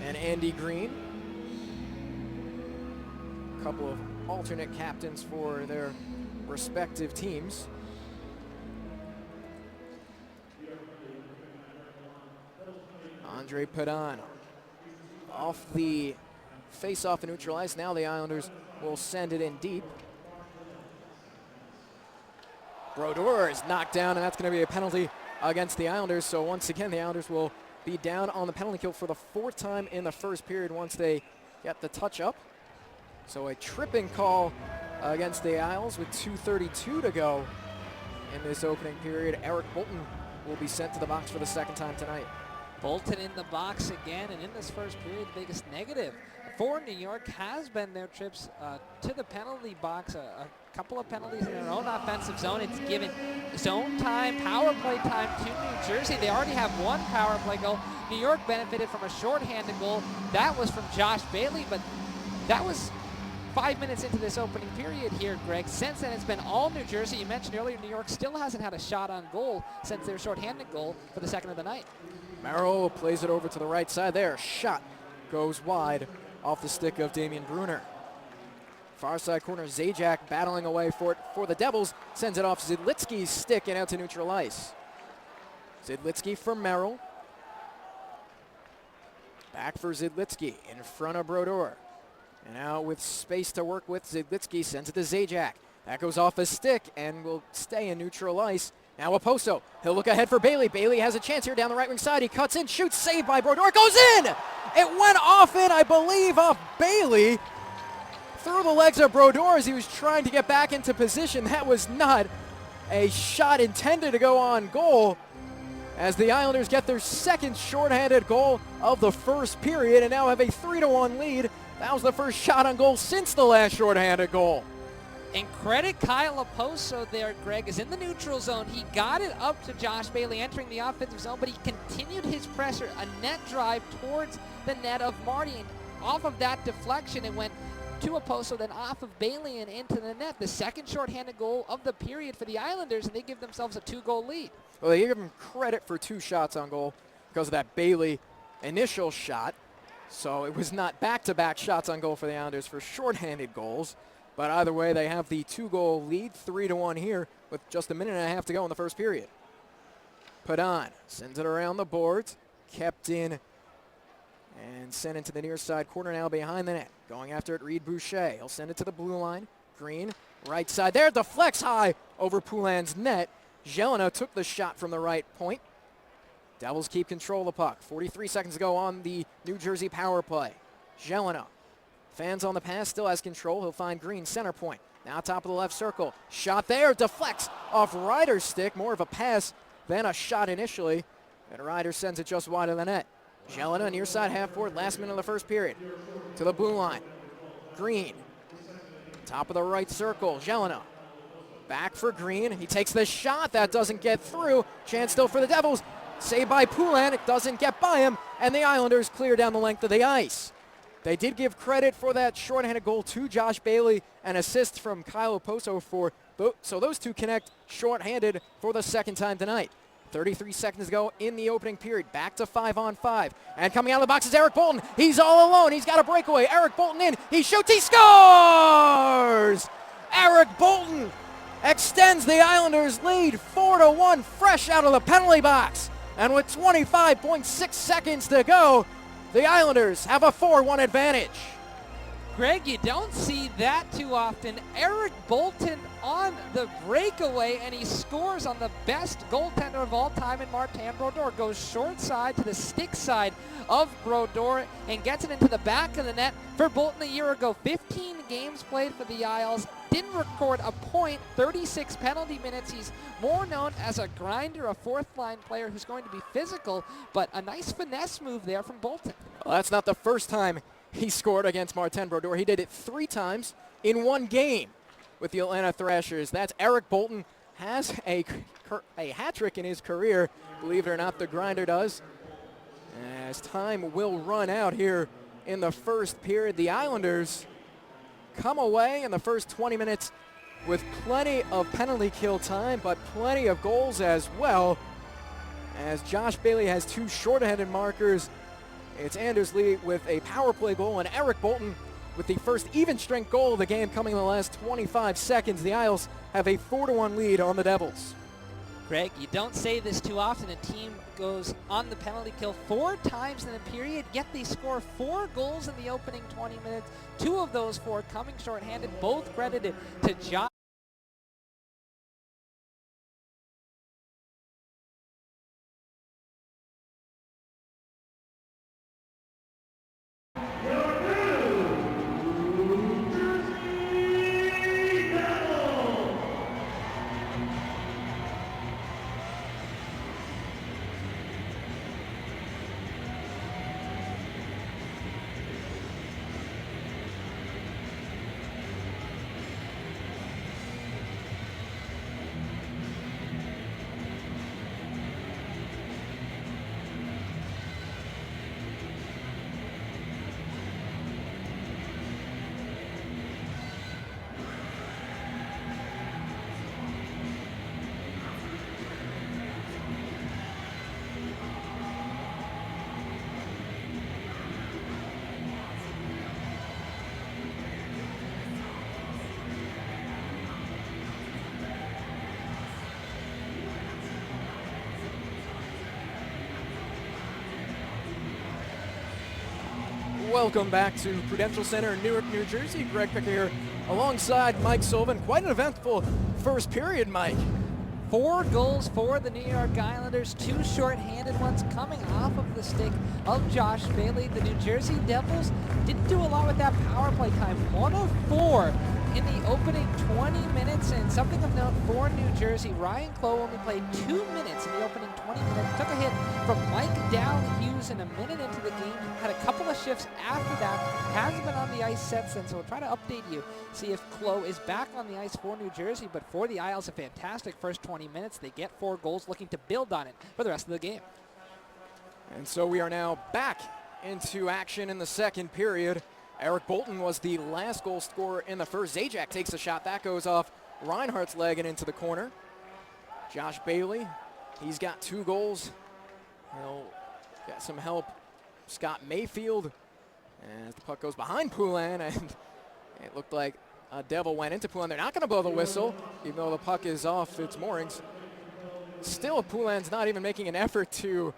and Andy Green. A couple of alternate captains for their respective teams. Andre Padan off the face-off in neutral ice. Now the Islanders will send it in deep. Brodeur is knocked down, and that's going to be a penalty against the Islanders. So once again, the Islanders will be down on the penalty kill for the 4th time in the first period once they get the touch up. So a tripping call against the Isles with 2:32 to go in this opening period. Eric Bolton will be sent to the box for the second time tonight. Bolton in the box again, and in this first period, the biggest negative for New York has been their trips to the penalty box. A couple of penalties in their own offensive zone. It's given zone time, power play time to New Jersey. They already have one power play goal. New York benefited from a shorthanded goal. That was from Josh Bailey, but that was 5 minutes into this opening period here, Greg. Since then, it's been all New Jersey. You mentioned earlier, New York still hasn't had a shot on goal since their shorthanded goal for the second of the night. Merrill plays it over to the right side there. Shot goes wide off the stick of Damian Brunner. Far side corner, Zajac battling away for it for the Devils. Sends it off Zidlitsky's stick and out to neutral ice. Zidlitsky for Merrill. Back for Zidlitsky in front of Brodeur. And now with space to work with, Zidlitsky sends it to Zajac. That goes off his stick and will stay in neutral ice. Now Oposo, he'll look ahead for Bailey. Bailey has a chance here down the right wing side. He cuts in, shoots, saved by Brodeur. It goes in! It went off in, I believe, off Bailey. through the legs of Brodeur as he was trying to get back into position. That was not a shot intended to go on goal, as the Islanders get their second shorthanded goal of the first period and now have a 3-1 lead. That was the first shot on goal since the last shorthanded goal. And credit Kyle Oposo there, Greg, is in the neutral zone. He got it up to Josh Bailey entering the offensive zone, but he continued his pressure, a net drive towards the net of Marty. And off of that deflection, it went to Oposo, then off of Bailey and into the net. The second shorthanded goal of the period for the Islanders, and they give themselves a 2-goal lead. Well, they give him credit for 2 shots on goal because of that Bailey initial shot. So it was not back-to-back shots on goal for the Islanders for shorthanded goals. But either way, they have the 2-goal lead, 3-1 here with just a minute and a half to go in the first period. Padon sends it around the boards, kept in and sent into the near side corner now behind the net. Going after it, Reed Boucher. He'll send it to the blue line. Green, right side there, deflects high over Poulin's net. Jelena took the shot from the right point. Devils keep control of the puck. 43 seconds to go on the New Jersey power play. Jelena, fans on the pass, still has control. He'll find Green, center point. Now top of the left circle. Shot there, deflects off Ryder's stick. More of a pass than a shot initially. And Ryder sends it just wide of the net. Jelena, near side half forward, last minute of the first period. To the blue line. Green, top of the right circle. Jelena, back for Green. He takes the shot. That doesn't get through. Chance still for the Devils. Saved by Poulin. It doesn't get by him. And the Islanders clear down the length of the ice. They did give credit for that shorthanded goal to Josh Bailey, an assist from Kyle Oposo so those two connect shorthanded for the second time tonight. 33 seconds to go in the opening period. Back to 5-on-5. And coming out of the box is Eric Bolton. He's all alone. He's got a breakaway. Eric Bolton in. He shoots. He scores! Eric Bolton extends the Islanders' lead 4-1, fresh out of the penalty box. And with 25.6 seconds to go, the Islanders have a 4-1 advantage. Greg, you don't see that too often. Eric Bolton on the breakaway, and he scores on the best goaltender of all time in Martin Brodeur. Goes short side to the stick side of Brodeur and gets it into the back of the net for Bolton a year ago. 15 games played for the Isles. Didn't record a point, 36 penalty minutes. He's more known as a grinder, a fourth-line player who's going to be physical, but a nice finesse move there from Bolton. Well, that's not the first time he scored against Martin Brodeur. He did it 3 times in one game with the Atlanta Thrashers. That's Eric Bolton. Has a hat trick in his career. Believe it or not, the grinder does. As time will run out here in the first period, the Islanders come away in the first 20 minutes with plenty of penalty kill time, but plenty of goals as well. As Josh Bailey has 2 shorthanded markers. It's Anders Lee with a power play goal, and Eric Bolton with the first even-strength goal of the game coming in the last 25 seconds. The Isles have a 4-1 lead on the Devils. Greg, you don't say this too often. A team goes on the penalty kill 4 times in a period, yet they score 4 goals in the opening 20 minutes. 2 of those 4 coming shorthanded, both credited to Josh. Welcome back to Prudential Center in Newark, New Jersey. Greg Picker here alongside Mike Sullivan. Quite an eventful first period, Mike. 4 goals for the New York Islanders, 2 short-handed ones coming off of the stick of Josh Bailey. The New Jersey Devils didn't do a lot with that power play time. 1 of 4 in the opening 20 minutes, and something of note for New Jersey, Ryan Clough only played 2 minutes in the opening 20 minutes, took a hit from Mike Hughes in a minute into the game, had a couple of shifts after that, hasn't been on the ice since then, so we'll try to update you, see if Clough is back on the ice for New Jersey. But for the Isles, a fantastic first 20 minutes. They get 4 goals, looking to build on it for the rest of the game. And so we are now back into action in the second period. Eric Bolton was the last goal scorer in the first. Zajac takes a shot. That goes off Reinhardt's leg and into the corner. Josh Bailey, he's got 2 goals. He'll get some help. Scott Mayfield, as the puck goes behind Poulin, and it looked like a Devil went into Poulin. They're not going to blow the whistle, even though the puck is off its moorings. Still, Poulin's not even making an effort to,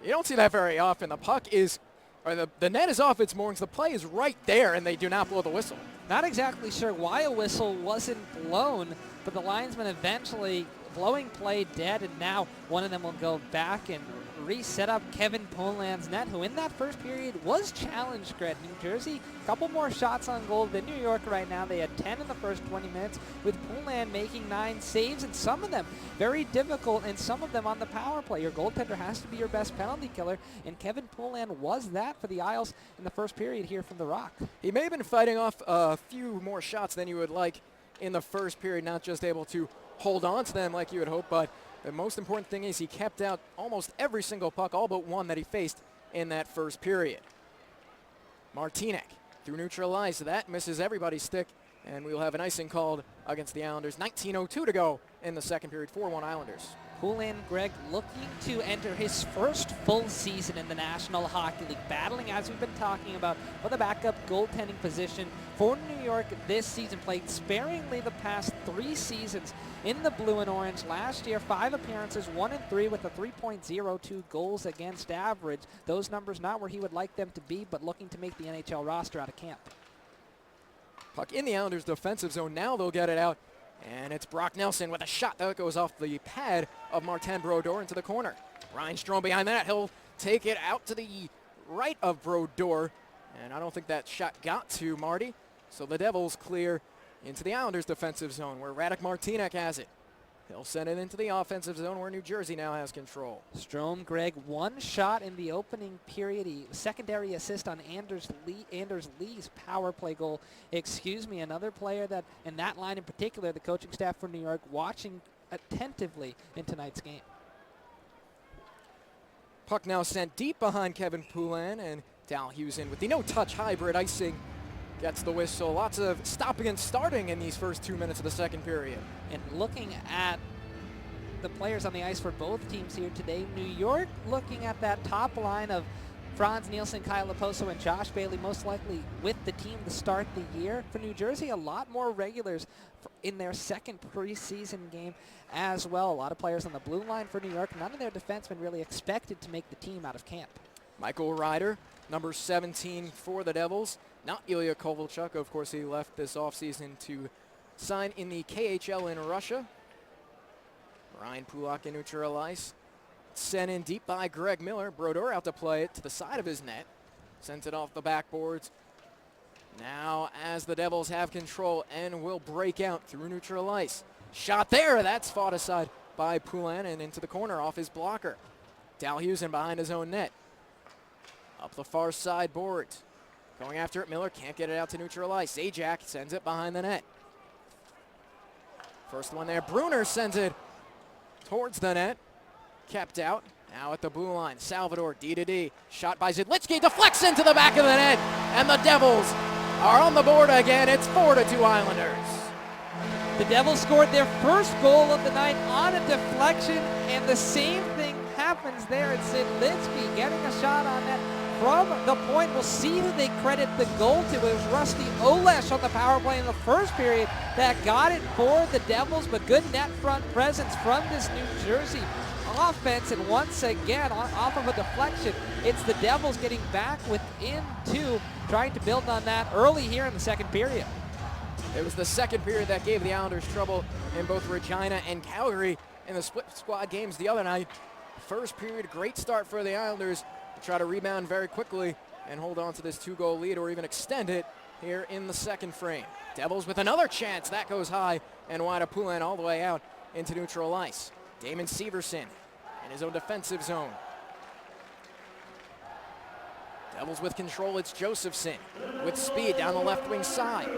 you don't see that very often. The puck is, or the net is off its moorings. The play is right there, and they do not blow the whistle. Not exactly sure why a whistle wasn't blown, but the linesman eventually blowing play dead, and now one of them will go back and reset up Kevin Poulin's net, who in that first period was challenged, Greg. New Jersey, a couple more shots on goal than New York right now. They had 10 in the first 20 minutes, with Poulin making 9 saves, and some of them very difficult, and some of them on the power play. Your goaltender has to be your best penalty killer, and Kevin Poulin was that for the Isles in the first period here from the Rock. He may have been fighting off a few more shots than you would like in the first period, not just able to hold on to them like you would hope, but the most important thing is he kept out almost every single puck, all but one that he faced in that first period. Martinek through neutral ice. That misses everybody's stick, and we'll have an icing called against the Islanders. 19:02 to go in the second period. 4-1 Islanders. Poulin, Greg, looking to enter his first full season in the National Hockey League, battling, as we've been talking about, for the backup goaltending position for New York this season. Played sparingly the past 3 seasons in the blue and orange. Last year, 5 appearances, 1-3 with a 3.02 goals against average. Those numbers not where he would like them to be, but looking to make the NHL roster out of camp. Puck in the Islanders' defensive zone. Now they'll get it out. And it's Brock Nelson with a shot that goes off the pad of Martin Brodeur into the corner. Ryan Strome behind that. He'll take it out to the right of Brodeur. And I don't think that shot got to Marty. So the Devils clear into the Islanders' defensive zone where Radek Martinek has it. He'll send it into the offensive zone where New Jersey now has control. Strome, Greg, 1 shot in the opening period. Secondary assist on Anders Lee's power play goal. Another player that, in that line in particular, the coaching staff for New York watching attentively in tonight's game. Puck now sent deep behind Kevin Poulin, and Dalhusen with the no-touch hybrid icing gets the whistle. Lots of stopping and starting in these first 2 minutes of the second period. And looking at the players on the ice for both teams here today, New York looking at that top line of Franz Nielsen, Kyle Laposo, and Josh Bailey, most likely with the team to start the year. For New Jersey, a lot more regulars in their second preseason game as well. A lot of players on the blue line for New York. None of their defensemen really expected to make the team out of camp. Michael Ryder, number 17 for the Devils. Not Ilya Kovalchuk. Of course, he left this offseason to sign in the KHL in Russia. Ryan Pulak in neutral ice. Sent in deep by Greg Miller. Brodeur out to play it to the side of his net. Sends it off the backboards. Now as the Devils have control and will break out through neutral ice. Shot there. That's fought aside by Poulin and into the corner off his blocker. Dalhusen behind his own net. Up the far side boards. Going after it, Miller can't get it out to neutral ice. Zajac sends it behind the net. First one there, Bruner sends it towards the net. Kept out, now at the blue line. Salvador, D-to-D. Shot by Zidlitsky, deflects into the back of the net. And the Devils are on the board again. It's 4-2 Islanders. The Devils scored their first goal of the night on a deflection, and the same thing happens there. It's Zidlitsky getting a shot on net from the point. We'll see who they credit the goal to. It was Rusty Olesh on the power play in the first period that got it for the Devils, but good net front presence from this New Jersey offense, and once again, off of a deflection, it's the Devils getting back within 2, trying to build on that early here in the second period. It was the second period that gave the Islanders trouble in both Regina and Calgary, in the split squad games the other night. First period, great start for the Islanders to try to rebound very quickly and hold on to this 2-goal lead or even extend it here in the second frame. Devils with another chance. That goes high and wide of Poulin all the way out into neutral ice. Damon Severson in his own defensive zone. Devils with control. It's Josephson with speed down the left wing side.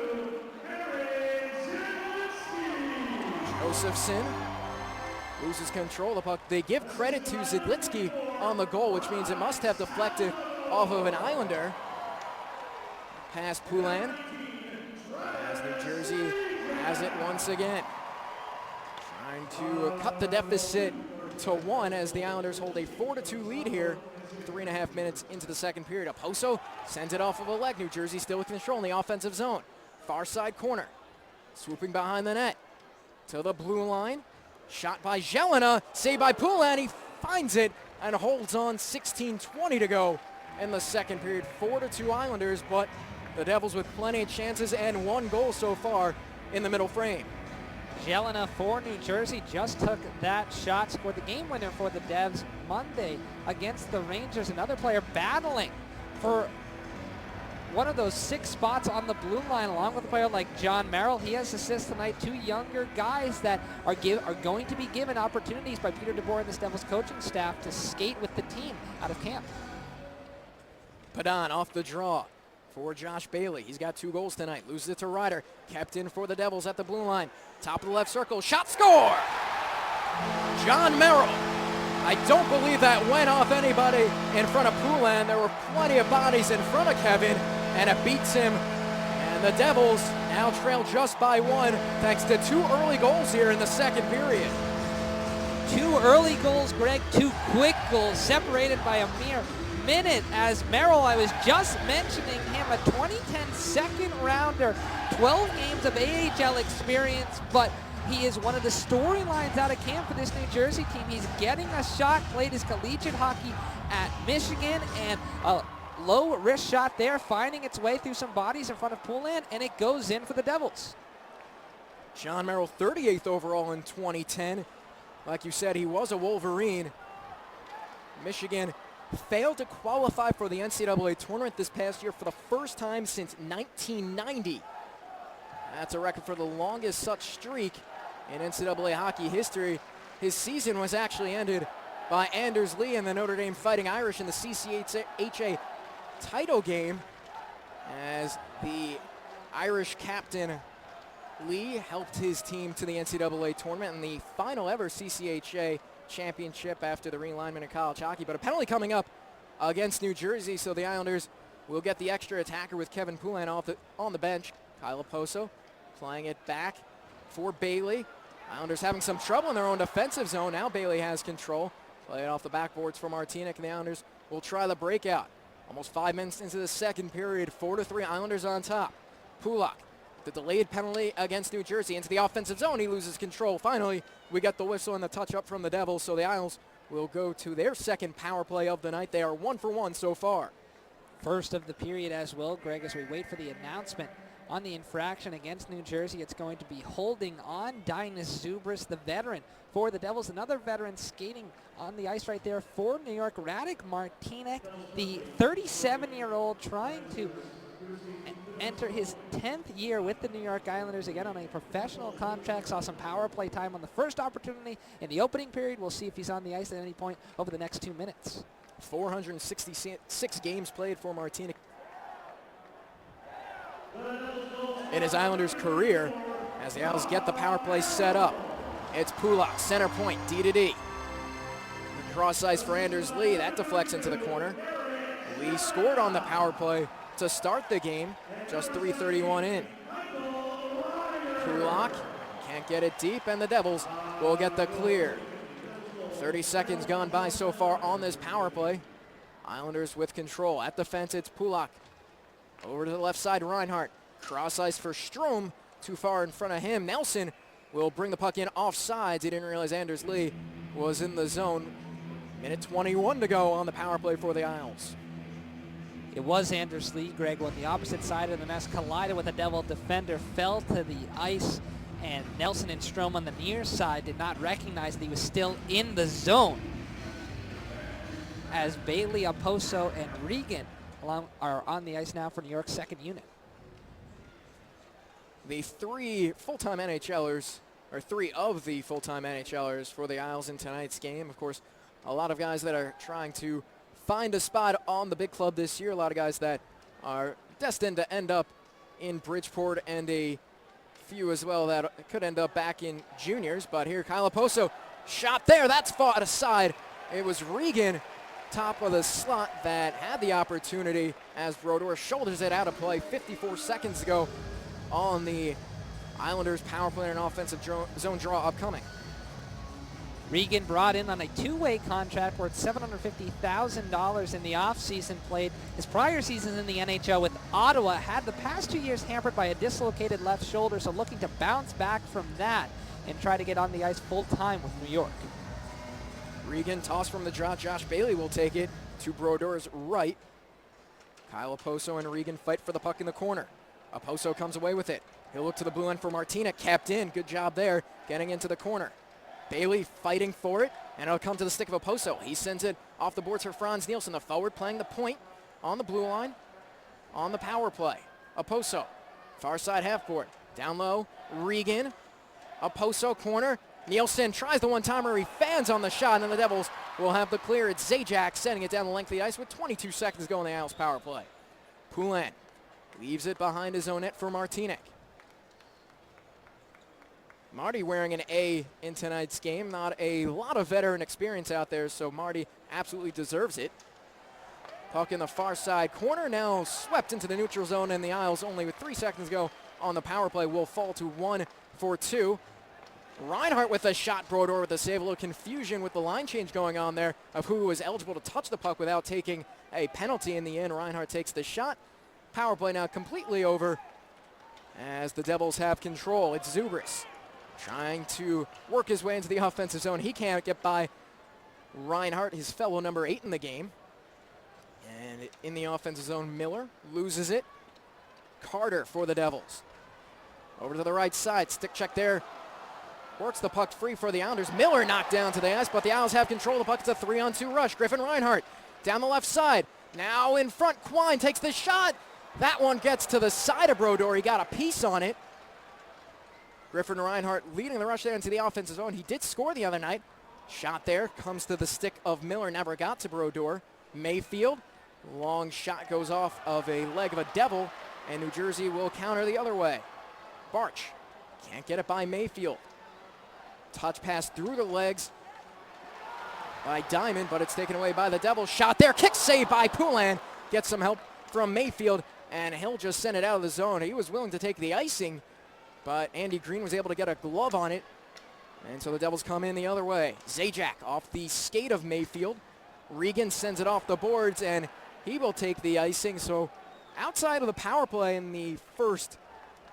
Josephson loses control of the puck. They give credit to Zidlitsky on the goal, which means it must have deflected off of an Islander. Past Poulin. As New Jersey has it once again. Trying to cut the deficit to 1 as the Islanders hold a 4-2 lead here. 3.5 minutes into the second period. Oposo sends it off of a leg. New Jersey still with control in the offensive zone. Far side corner. Swooping behind the net. To the blue line. Shot by Jelena. Saved by Poulin. He finds it and holds on. 16:20 to go in the second period. 4-2 Islanders, but the Devils with plenty of chances and 1 goal so far in the middle frame. Jelena for New Jersey just took that shot, scored the game winner for the Devs Monday against the Rangers. Another player battling for one of those 6 spots on the blue line, along with a player like John Merrill. He has assists tonight. 2 younger guys that are going to be given opportunities by Peter DeBoer and this Devils coaching staff to skate with the team out of camp. Padan off the draw for Josh Bailey. He's got 2 goals tonight. Loses it to Ryder. Kept in for the Devils at the blue line. Top of the left circle. Shot, score! John Merrill. I don't believe that went off anybody in front of Poulin. There were plenty of bodies in front of Kevin, and it beats him. And the Devils now trail just by 1 thanks to 2 early goals here in the second period. 2 early goals, Greg. 2 quick goals separated by a mere minute as Merrill, I was just mentioning him, a 2010 second rounder, 12 games of AHL experience, but he is one of the storylines out of camp for this New Jersey team. He's getting a shot, played his collegiate hockey at Michigan, and a low wrist shot there, finding its way through some bodies in front of Poulin, and it goes in for the Devils. John Merrill, 38th overall in 2010. Like you said, he was a Wolverine. Michigan failed to qualify for the NCAA tournament this past year for the first time since 1990. That's a record for the longest such streak in NCAA hockey history. His season was actually ended by Anders Lee and the Notre Dame Fighting Irish in the CCHA title game, as the Irish captain Lee helped his team to the NCAA tournament in the final ever CCHA championship after the realignment of college hockey. But a penalty coming up against New Jersey, so the Islanders will get the extra attacker with Kevin Poulin on the bench. Kyle Oposo playing it back for Bailey. Islanders having some trouble in their own defensive zone. Now Bailey has control. Play it off the backboards for Martinic, and the Islanders will try the breakout. Almost 5 minutes into the second period, 4-3 Islanders on top. Pulak, the delayed penalty against New Jersey into the offensive zone. He loses control. Finally, we get the whistle and the touch up from the Devils, so the Isles will go to their second power play of the night. They are 1 for 1 so far. First of the period as well, Greg, as we wait for the announcement on the infraction against New Jersey. It's going to be holding on Dinas Zubris, the veteran for the Devils. Another veteran skating on the ice right there for New York, Radek Martinek, the 37-year-old trying to enter his 10th year with the New York Islanders, again on a professional contract. Saw some power play time on the first opportunity in the opening period. We'll see if he's on the ice at any point over the next 2 minutes. 466 games played for Martinic in his Islanders career as the Isles get the power play set up. It's Pulak, center point, D-to-D. Cross ice for Anders Lee. That deflects into the corner. Lee scored on the power play to start the game, just 3:31 in. Pulak can't get it deep, and the Devils will get the clear. 30 seconds gone by so far on this power play. Islanders with control. At the fence, it's Pulak. Over to the left side, Reinhart. Cross ice for Strome. Too far in front of him. Nelson will bring the puck in offsides. He didn't realize Anders Lee was in the zone. Minute 21 to go on the power play for the Isles. It was Anders Lee, Greg, on the opposite side of the nest, collided with a Devil defender, fell to the ice, and Nelson and Strome on the near side did not recognize that he was still in the zone, as Bailey, Oposo, and Regan are on the ice now for New York's second unit. The three full-time NHLers, or three of the full-time NHLers for the Isles in tonight's game. Of course, a lot of guys that are trying to find a spot on the big club this year. A lot of guys that are destined to end up in Bridgeport, and a few as well that could end up back in juniors. But here, Kyle Oposo, shot there. That's fought aside. It was Regan, top of the slot, that had the opportunity as Brodeur shoulders it out of play 54 seconds ago on the Islanders power play and offensive zone draw upcoming. Regan brought in on a two-way contract worth $750,000 in the offseason, played his prior seasons in the NHL with Ottawa, had the past 2 years hampered by a dislocated left shoulder, so looking to bounce back from that and try to get on the ice full-time with New York. Regan toss from the draw. Josh Bailey will take it to Brodeur's right. Kyle Oposo and Regan fight for the puck in the corner. Oposo comes away with it. He'll look to the blue line for Martina, kept in. Good job there, getting into the corner. Bailey fighting for it, and it'll come to the stick of Oposo. He sends it off the boards for Franz Nielsen, the forward playing the point on the blue line on the power play. Oposo, far side half court. Down low, Regan. Oposo corner. Nielsen tries the one-timer. He fans on the shot, and the Devils will have the clear. It's Zajac sending it down the length of the ice with 22 seconds to go in the Isles power play. Poulin leaves it behind his own net for Martinic. Marty wearing an A in tonight's game. Not a lot of veteran experience out there, so Marty absolutely deserves it. Puck in the far side corner, now swept into the neutral zone, and the Isles, only with 3 seconds to go on the power play, will fall to 1-for-2. Reinhart with a shot. Brodeur with a save. A little confusion with the line change going on there of who was eligible to touch the puck without taking a penalty in the end. Reinhart takes the shot. Power play now completely over as the Devils have control. It's Zubris trying to work his way into the offensive zone. He can't get by Reinhart, his fellow number 8 in the game. And in the offensive zone, Miller loses it. Carter for the Devils. Over to the right side. Stick check there. Works the puck free for the Islanders. Miller knocked down to the ice, but the Isles have control of the puck. It's a 3-on-2 rush. Griffin Reinhart down the left side. Now in front, Quine takes the shot. That one gets to the side of Brodeur. He got a piece on it. Griffin Reinhart leading the rush there into the offensive zone. He did score the other night. Shot there, comes to the stick of Miller, never got to Brodeur. Mayfield, long shot goes off of a leg of a Devil, and New Jersey will counter the other way. Barch can't get it by Mayfield. Touch pass through the legs by Diamond, but it's taken away by the Devils. Shot there, kick save by Poulin. Gets some help from Mayfield, and he'll just send it out of the zone. He was willing to take the icing, but Andy Green was able to get a glove on it, and so the Devils come in the other way. Zajac off the skate of Mayfield. Regan sends it off the boards, and he will take the icing. So outside of the power play in the first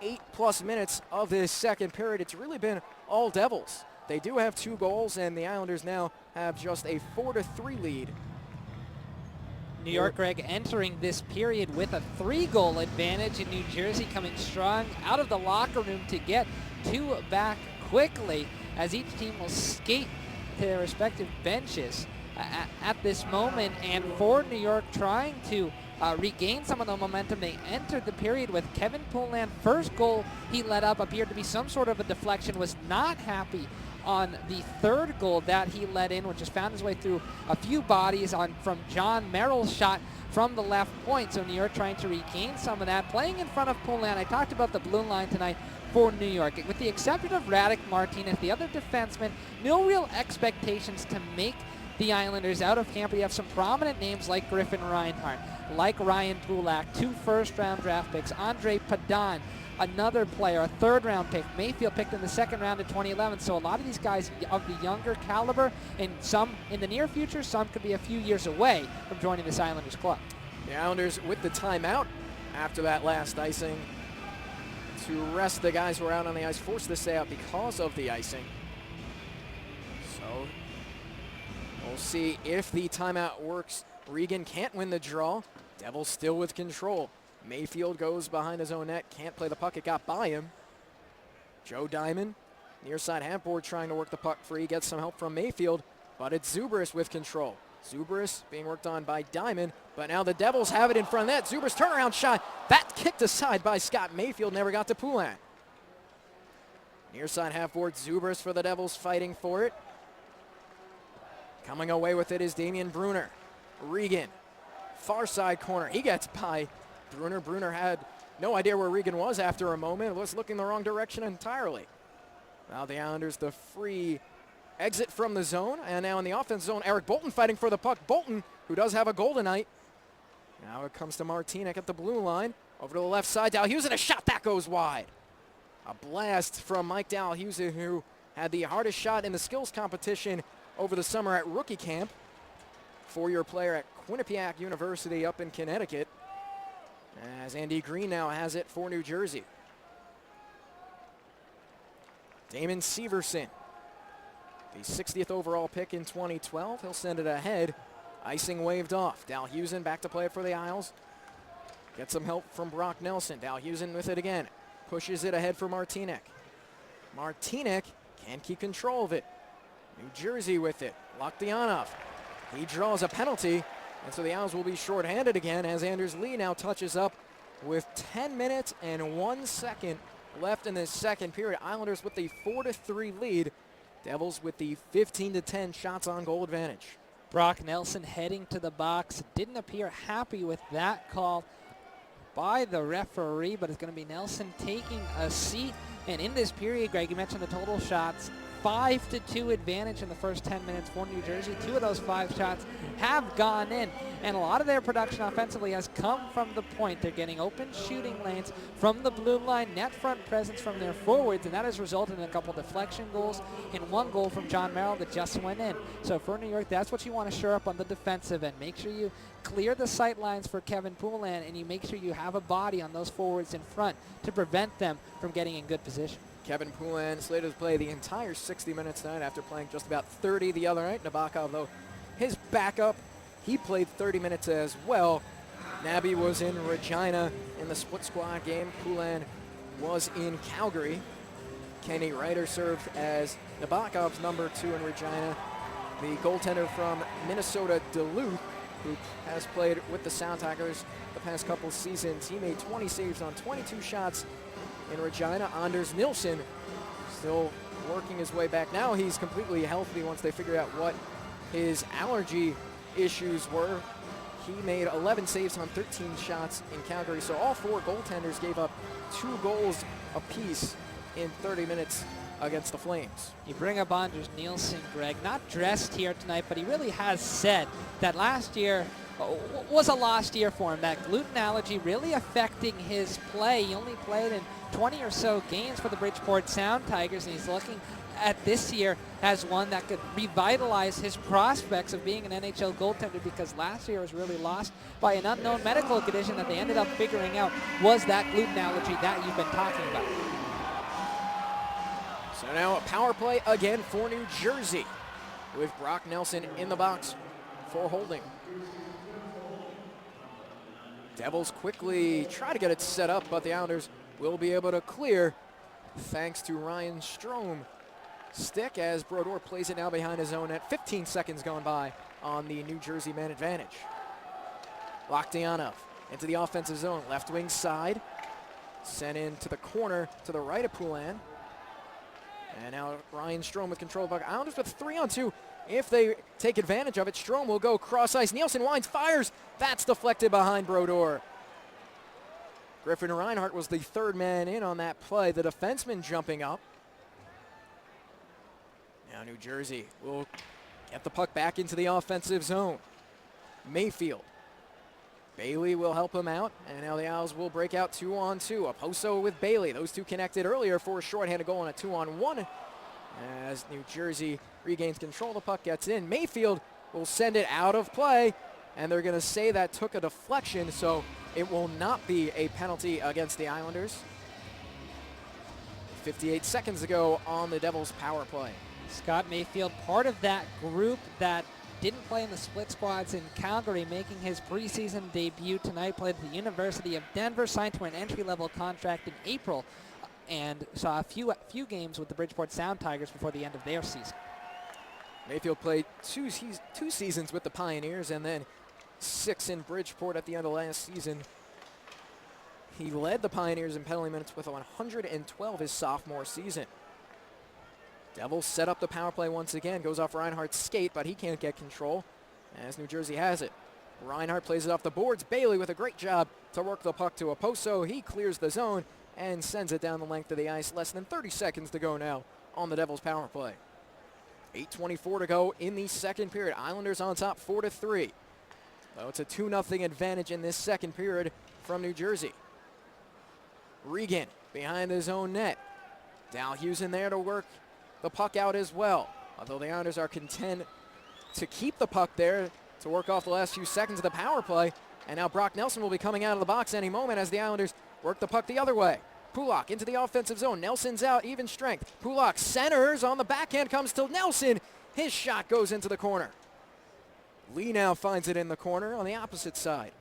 8+ minutes of this second period, it's really been all Devils. They do have 2 goals, and the Islanders now have just a 4-3 lead. New York, Greg, entering this period with a 3-goal advantage, in New Jersey coming strong out of the locker room to get 2 back quickly, as each team will skate to their respective benches at this moment. And for New York, trying to regain some of the momentum, they entered the period with Kevin Poulin. First goal he let up appeared to be some sort of a deflection, was not happy on the third goal that he let in, which has found his way through a few bodies from John Merrill's shot from the left point. So New York trying to regain some of that, playing in front of Poulin. I talked about the blue line tonight for New York. With the exception of Radek Martinez, the other defenseman, no real expectations to make the Islanders out of camp. We have some prominent names like Griffin Reinhart, like Ryan Bulak, 2 first-round draft picks, Andre Padan, another player, a 3rd-round pick. Mayfield picked in the 2nd round of 2011. So a lot of these guys of the younger caliber, and some in the near future, some could be a few years away from joining this Islanders club. The Islanders with the timeout after that last icing to rest the guys who are out on the ice, forced this out because of the icing. So we'll see if the timeout works. Regan can't win the draw. Devils still with control. Mayfield goes behind his own net, can't play the puck, it got by him. Joe Diamond, near side half-board, trying to work the puck free, gets some help from Mayfield, but it's Zubris with control. Zubris being worked on by Diamond, but now the Devils have it in front of that. Zubris turnaround shot, that kicked aside by Scott Mayfield, never got to Poulin. Near side half-board, Zubris for the Devils fighting for it. Coming away with it is Damian Bruner. Regan, far side corner, he gets by Bruner. Bruner had no idea where Regan was after a moment, was looking the wrong direction entirely. Now the Islanders, the free exit from the zone, and now in the offense zone, Eric Bolton fighting for the puck. Bolton, who does have a goal tonight. Now it comes to Martinek at the blue line. Over to the left side, Dalhusen, a shot that goes wide. A blast from Mike Dalhusen, who had the hardest shot in the skills competition over the summer at rookie camp. Four-year player at Quinnipiac University up in Connecticut. As Andy Green now has it for New Jersey. Damon Severson, the 60th overall pick in 2012. He'll send it ahead. Icing waved off. Dalhusen back to play it for the Isles. Get some help from Brock Nelson. Dalhusen with it again. Pushes it ahead for Martinek. Martinek can't keep control of it. New Jersey with it. Lokdianov. He draws a penalty, and so the Isles will be shorthanded again as Anders Lee now touches up with 10 minutes and 1 second left in this second period. Islanders with the 4-3 lead. Devils with the 15-10 shots on goal advantage. Brock Nelson heading to the box. Didn't appear happy with that call by the referee, but it's going to be Nelson taking a seat. And in this period, Greg, you mentioned the total shots. 5-2 advantage in the first 10 minutes for New Jersey. 2 of those 5 shots have gone in, and a lot of their production offensively has come from the point. They're getting open shooting lanes from the blue line, net front presence from their forwards, and that has resulted in a couple deflection goals and 1 goal from John Merrill that just went in. So for New York, that's what you want to shore up on the defensive end. Make sure you clear the sight lines for Kevin Poulin, and you make sure you have a body on those forwards in front to prevent them from getting in good position. Kevin Poulin slated to play the entire 60 minutes tonight after playing just about 30 the other night. Nabokov, though, his backup, he played 30 minutes as well. Nabby was in Regina in the split squad game. Poulin was in Calgary. Kenny Ryder served as Nabokov's number 2 in Regina. The goaltender from Minnesota Duluth, who has played with the Sound Tigers the past couple seasons. He made 20 saves on 22 shots in Regina. Anders Nilsson still working his way back. Now he's completely healthy once they figure out what his allergy issues were. He made 11 saves on 13 shots in Calgary. So all 4 goaltenders gave up 2 goals apiece in 30 minutes against the Flames. You bring up Anders Nilsson, Greg, not dressed here tonight, but he really has said that last year was a lost year for him. That gluten allergy really affecting his play. He only played in 20 or so games for the Bridgeport Sound Tigers, and he's looking at this year as one that could revitalize his prospects of being an NHL goaltender, because last year was really lost by an unknown medical condition that they ended up figuring out was that gluten allergy that you've been talking about. So now a power play again for New Jersey with Brock Nelson in the box for holding. Devils quickly try to get it set up, but the Islanders will be able to clear thanks to Ryan Strome stick as Brodeur plays it now behind his own net. 15 seconds gone by on the New Jersey man advantage. Lokdianov into the offensive zone, left wing side. Sent into the corner to the right of Poulin. And now Ryan Strome with control of the puck. Islanders with 3-on-2. If they take advantage of it, Strome will go cross ice. Nielsen winds, fires. That's deflected behind Brodeur. Griffin Reinhart was the 3rd man in on that play. The defenseman jumping up. Now New Jersey will get the puck back into the offensive zone. Mayfield. Bailey will help him out, and now the Isles will break out 2-on-2. Oposo with Bailey. Those two connected earlier for a shorthanded goal on a 2-on-1. As New Jersey regains control, the puck gets in. Mayfield will send it out of play, and they're going to say that took a deflection, so it will not be a penalty against the Islanders. 58 seconds ago on the Devils' power play. Scott Mayfield, part of that group that didn't play in the split squads in Calgary, making his preseason debut tonight. Played at the University of Denver, signed to an entry-level contract in April and saw a few games with the Bridgeport Sound Tigers before the end of their season. Mayfield played two seasons with the Pioneers and then 6 in Bridgeport at the end of last season. He led the Pioneers in penalty minutes with 112 his sophomore season. Devils set up the power play once again. Goes off Reinhardt's skate, but he can't get control as New Jersey has it. Reinhardt plays it off the boards. Bailey with a great job to work the puck to Oposo. He clears the zone and sends it down the length of the ice. Less than 30 seconds to go now on the Devils power play. 8:24 to go in the second period. Islanders on top 4-3. Though it's a 2-0 advantage in this second period from New Jersey. Regan behind his own net. Dalhusen there to work the puck out as well. Although the Islanders are content to keep the puck there to work off the last few seconds of the power play. And now Brock Nelson will be coming out of the box any moment as the Islanders work the puck the other way. Pulock into the offensive zone. Nelson's out, even strength. Pulock centers on the backhand, comes to Nelson. His shot goes into the corner. Lee now finds it in the corner on the opposite side.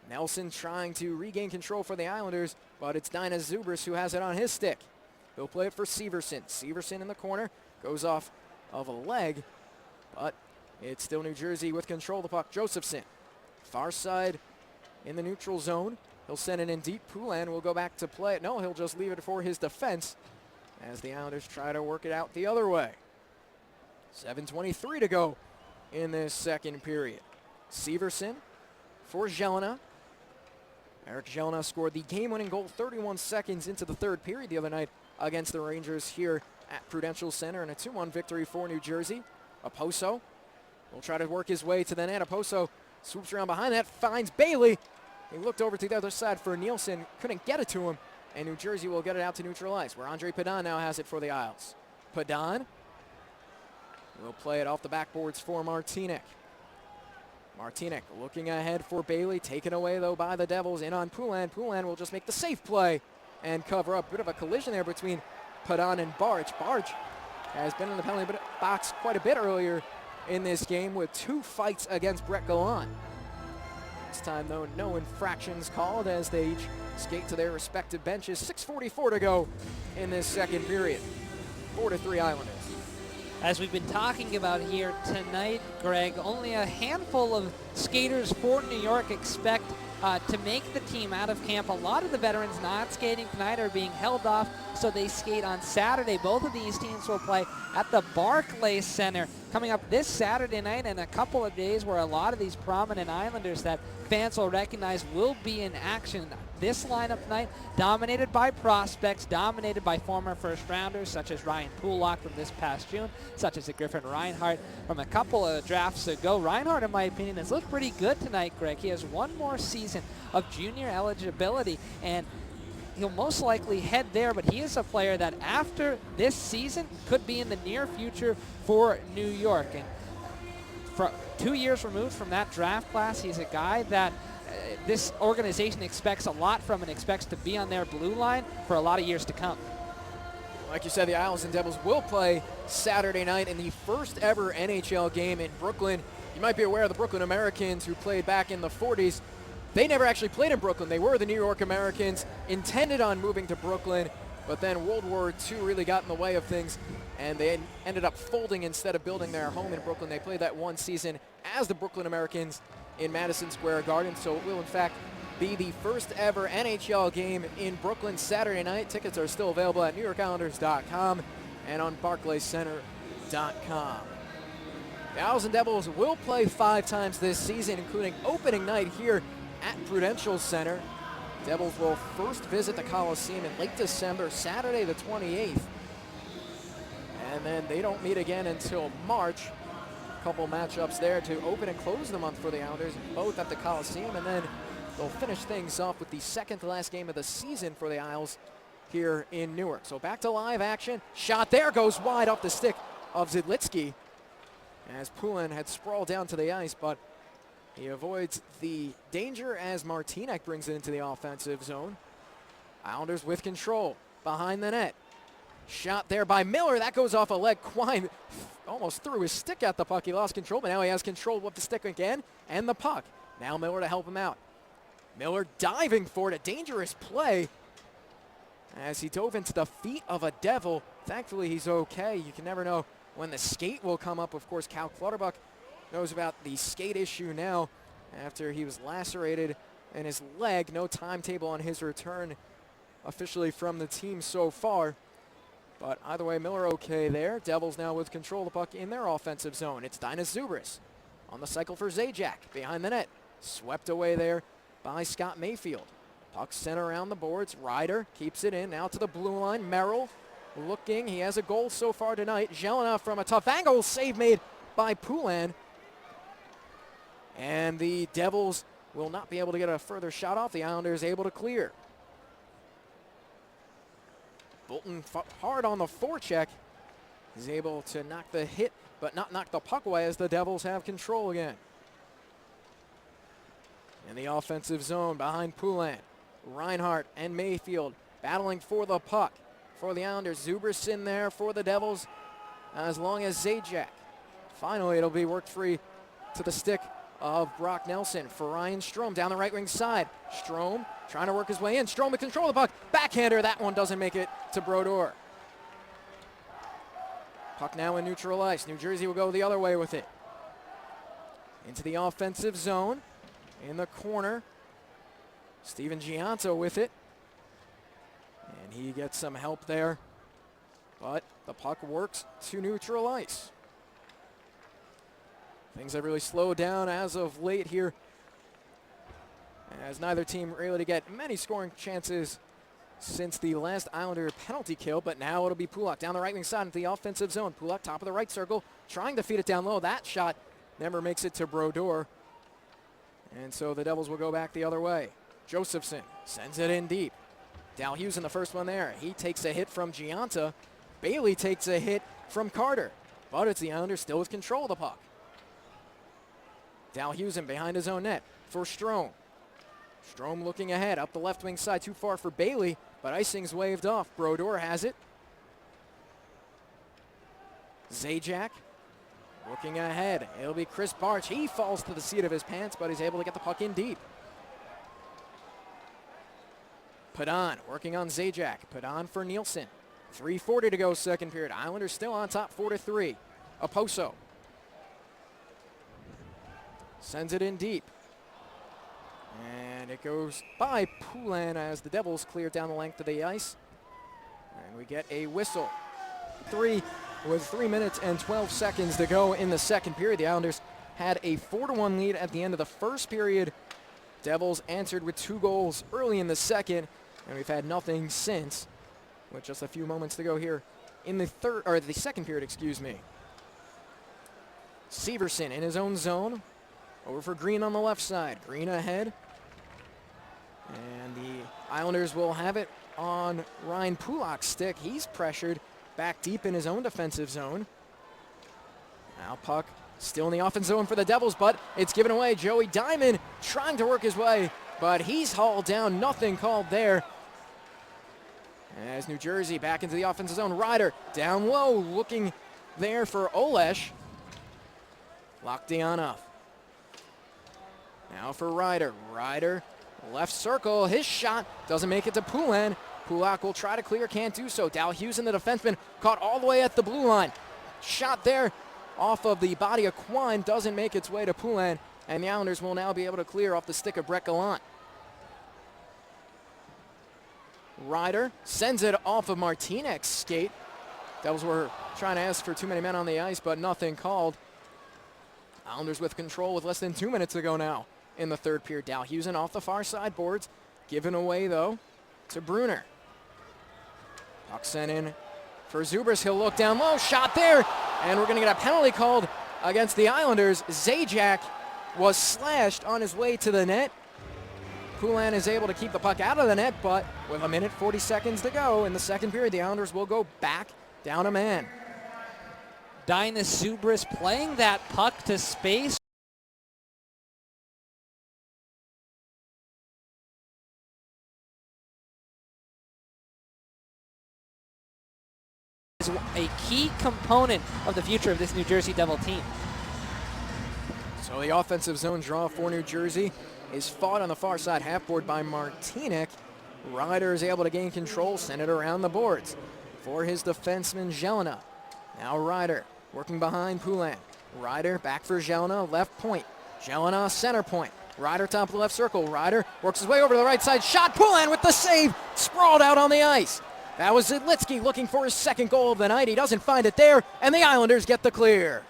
Nelson trying to regain control for the Islanders, but it's Dyna Zubris who has it on his stick. He'll play it for Severson. Severson in the corner, goes off of a leg, but it's still New Jersey with control of the puck. Josephson, far side in the neutral zone. He'll send it in deep. Poulin will go back to play it. No, he'll just leave it for his defense as the Islanders try to work it out the other way. 7:23 to go in this second period. Severson for Jelena. Eric Jelena scored the game-winning goal 31 seconds into the third period the other night against the Rangers here at Prudential Center in a 2-1 victory for New Jersey. Oposo will try to work his way to the net. Oposo swoops around behind that, finds Bailey. He looked over to the other side for Nielsen, couldn't get it to him, and New Jersey will get it out to neutral ice, where Andre Padan now has it for the Isles. Padan will play it off the backboards for Martinic. Martinic looking ahead for Bailey, taken away though by the Devils, in on Poulin. Poulin will just make the safe play and cover up. Bit of a collision there between Padan and Barge. Barge has been in the penalty box quite a bit earlier in this game with 2 fights against Brett Gallant. This time though, no infractions called as they each skate to their respective benches. 6:44 to go in this second period. 4-3 Islanders. As we've been talking about here tonight, Greg, only a handful of skaters for New York expect to make the team out of camp. A lot of the veterans not skating tonight are being held off, so they skate on Saturday. Both of these teams will play at the Barclays Center coming up this Saturday night, and a couple of days where a lot of these prominent Islanders that fans will recognize will be in action. This lineup tonight dominated by prospects, dominated by former first-rounders such as Ryan Pulock from this past June, such as Griffin Reinhart from a couple of drafts ago. Reinhart, in my opinion, has looked pretty good tonight, Greg. He has one more season of junior eligibility, and he'll most likely head there, but he is a player that after this season could be in the near future for New York. And for 2 years removed from that draft class, he's a guy that this organization expects a lot from and expects to be on their blue line for a lot of years to come. Like you said, the Isles and Devils will play Saturday night in the first ever NHL game in Brooklyn. You might be aware of the Brooklyn Americans who played back in the 40s. They never actually played in Brooklyn. They were the New York Americans, intended on moving to Brooklyn, but then World War II really got in the way of things, and they ended up folding instead of building their home in Brooklyn. They played that one season as the Brooklyn Americans in Madison Square Garden, so it will in fact be the first ever NHL game in Brooklyn Saturday night. Tickets are still available at NewYorkIslanders.com and on BarclaysCenter.com. The Owls and Devils will play 5 times this season, including opening night here at Prudential Center. Devils will first visit the Coliseum in late December, Saturday the 28th. And then they don't meet again until March. Couple matchups there to open and close the month for the Islanders, both at the Coliseum, and then they'll finish things off with the second to last game of the season for the Isles here in Newark. So back to live action. Shot there goes wide off the stick of Zidlitsky as Poulin had sprawled down to the ice, but he avoids the danger as Martinic brings it into the offensive zone. Islanders with control behind the net. Shot there by Miller. That goes off a leg. Quine almost threw his stick at the puck. He lost control, but now he has control with the stick again and the puck. Now Miller to help him out. Miller diving for it. A dangerous play as he dove into the feet of a Devil. Thankfully, he's okay. You can never know when the skate will come up. Of course, Cal Clutterbuck knows about the skate issue now after he was lacerated in his leg. No timetable on his return officially from the team so far. But either way, Miller okay there. Devils now with control of the puck in their offensive zone. It's Dinas Zubris on the cycle for Zajac behind the net. Swept away there by Scott Mayfield. Puck sent around the boards. Ryder keeps it in. Now to the blue line. Merrill looking. He has a goal so far tonight. Jelena from a tough angle. Save made by Poulin. And the Devils will not be able to get a further shot off. The Islanders able to clear. Bolton hard on the forecheck. He's able to knock the hit, but not knock the puck away as the Devils have control again. In the offensive zone behind Poulin. Reinhardt and Mayfield battling for the puck for the Islanders. Zubris in there for the Devils as long as Zajac. Finally, it'll be worked free to the stick of Brock Nelson for Ryan Strome down the right wing side. Strome trying to work his way in. Strome with control of the puck. Backhander, that one doesn't make it to Brodeur. Puck now in neutral ice. New Jersey will go the other way with it. Into the offensive zone. In the corner. Steven Gianto with it. And he gets some help there. But the puck works to neutral ice. Things have really slowed down as of late here, as neither team were able to get many scoring chances since the last Islander penalty kill, but now it'll be Pulock down the right wing side into the offensive zone. Pulock top of the right circle, trying to feed it down low. That shot never makes it to Brodeur. And so the Devils will go back the other way. Josephson sends it in deep. Dalhousen the first one there. He takes a hit from Gianta. Bailey takes a hit from Carter. But it's the Islanders still with control of the puck. Dalhousen behind his own net for Strome. Strome looking ahead up the left wing side, too far for Bailey, but icing's waved off. Brodeur has it. Zajac looking ahead. It'll be Chris Barch. He falls to the seat of his pants, but he's able to get the puck in deep. Padon working on Zajac. Padon for Nielsen. 3:40 to go second period. Islanders still on top 4-3. Oposo sends it in deep. And it goes by Poulin as the Devils clear down the length of the ice. And we get a whistle. With 3 minutes and 12 seconds to go in the second period. The Islanders had a 4-1 lead at the end of the first period. Devils answered with 2 goals early in the second, and we've had nothing since, with just a few moments to go here in the second period, excuse me. Severson in his own zone. Over for Green on the left side. Green ahead. And the Islanders will have it on Ryan Pulock's stick. He's pressured back deep in his own defensive zone. Now puck still in the offensive zone for the Devils, but it's given away. Joey Diamond trying to work his way, but he's hauled down. Nothing called there. As New Jersey back into the offensive zone. Ryder down low looking there for Olesh. Lockdown. Now for Ryder. Ryder, left circle. His shot doesn't make it to Poulin. Pulock will try to clear, can't do so. Dalhousen, the defenseman, caught all the way at the blue line. Shot there off of the body of Quine, doesn't make its way to Poulin, and the Islanders will now be able to clear off the stick of Brett Gallant. Ryder sends it off of Martinek's skate. Devils were trying to ask for too many men on the ice, but nothing called. Islanders with control with less than 2 minutes to go now in the third period. Dalhousen off the far side boards. Given away, though, to Bruner. Puck sent in for Zubris. He'll look down low. Shot there. And we're going to get a penalty called against the Islanders. Zajac was slashed on his way to the net. Poulin is able to keep the puck out of the net, but with 1:40 seconds to go in the second period, the Islanders will go back down a man. Dinas Zubris playing that puck to space. Is a key component of the future of this New Jersey Devil team. So the offensive zone draw for New Jersey is fought on the far side half board by Martinek. Ryder is able to gain control, send it around the boards for his defenseman, Jelena. Now Ryder working behind Poulin. Ryder back for Jelena, left point. Jelena, center point. Ryder top of the left circle. Ryder works his way over to the right side. Shot, Poulin with the save, sprawled out on the ice. That was Zidlitsky looking for his second goal of the night. He doesn't find it there, and the Islanders get the clear.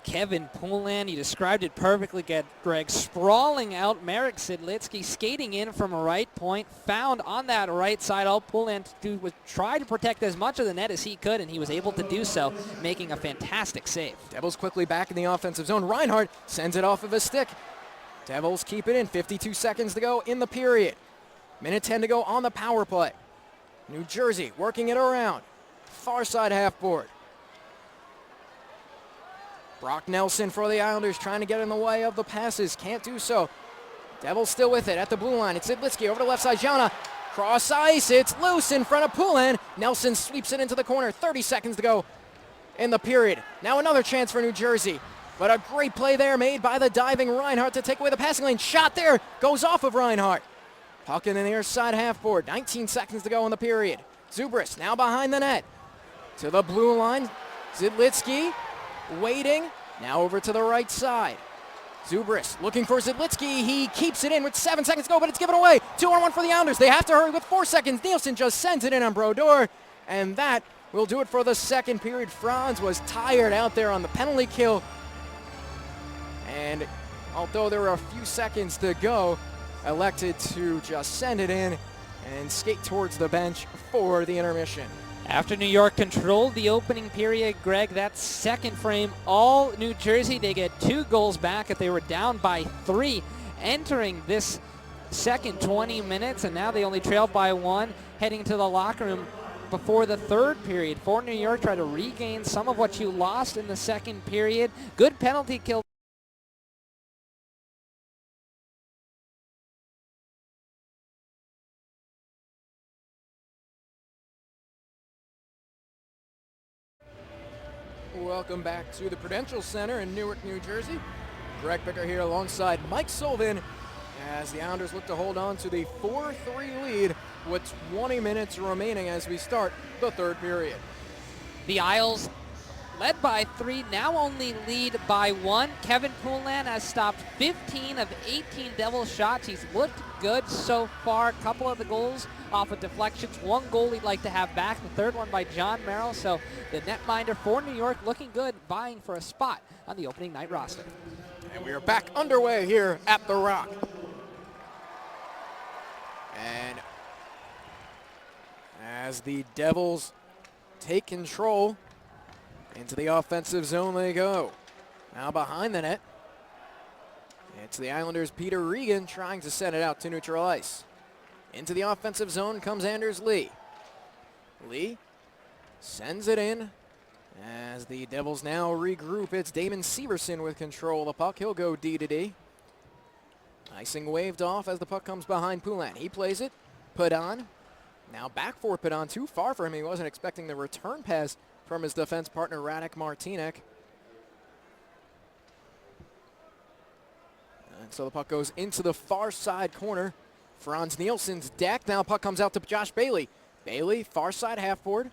Kevin Poulin, you described it perfectly, Greg. Sprawling out Marek Zidlitsky, skating in from a right point, found on that right side. All Poulin to do was try to protect as much of the net as he could, and he was able to do so, making a fantastic save. Devils quickly back in the offensive zone. Reinhart sends it off of his stick. Devils keep it in. 52 seconds to go in the period. Minute 10 to go on the power play. New Jersey working it around. Far side half board. Brock Nelson for the Islanders trying to get in the way of the passes. Can't do so. Devils still with it at the blue line. It's Zidlitsky over the left side. Jelena cross ice. It's loose in front of Poulin. Nelson sweeps it into the corner. 30 seconds to go in the period. Now another chance for New Jersey. But a great play there made by the diving Reinhart to take away the passing lane. Shot there. Goes off of Reinhart. Puck in the near side half board. 19 seconds to go in the period. Zubris now behind the net. To the blue line. Zidlitsky waiting. Now over to the right side. Zubris looking for Zidlitsky. He keeps it in with 7 seconds to go, but it's given away. 2-on-1 for the Islanders. They have to hurry with 4 seconds. Nielsen just sends it in on Brodeur. And that will do it for the second period. Franz was tired out there on the penalty kill. And although there were a few seconds to go, elected to just send it in and skate towards the bench for the intermission. After New York controlled the opening period, Greg, that second frame, all New Jersey, they get 2 goals back if they were down by 3 entering this second 20 minutes, and now they only trail by 1 heading to the locker room before the third period. For New York, try to regain some of what you lost in the second period. Good penalty kill. Welcome back to the Prudential Center in Newark, New Jersey. Greg Picker here alongside Mike Sullivan as the Islanders look to hold on to the 4-3 lead with 20 minutes remaining as we start the third period. The Isles led by 3, now only lead by 1. Kevin Poulin has stopped 15 of 18 Devil shots. He's looked good so far. A couple of the goals off of deflections. 1 goal he'd like to have back. The third one by John Merrill. So the netminder for New York looking good, vying for a spot on the opening night roster. And we are back underway here at the Rock. And as the Devils take control, into the offensive zone they go. Now behind the net, it's the Islanders' Peter Regan trying to send it out to neutral ice. Into the offensive zone comes Anders Lee. Lee sends it in as the Devils now regroup. It's Damon Severson with control of the puck. He'll go D to D. Icing waved off as the puck comes behind Poulin. He plays it. Padon. Now back for Padon. Too far for him. He wasn't expecting the return pass from his defense partner, Radek Martinek. And so the puck goes into the far side corner. Franz Nielsen's deck. Now puck comes out to Josh Bailey. Bailey, far side half board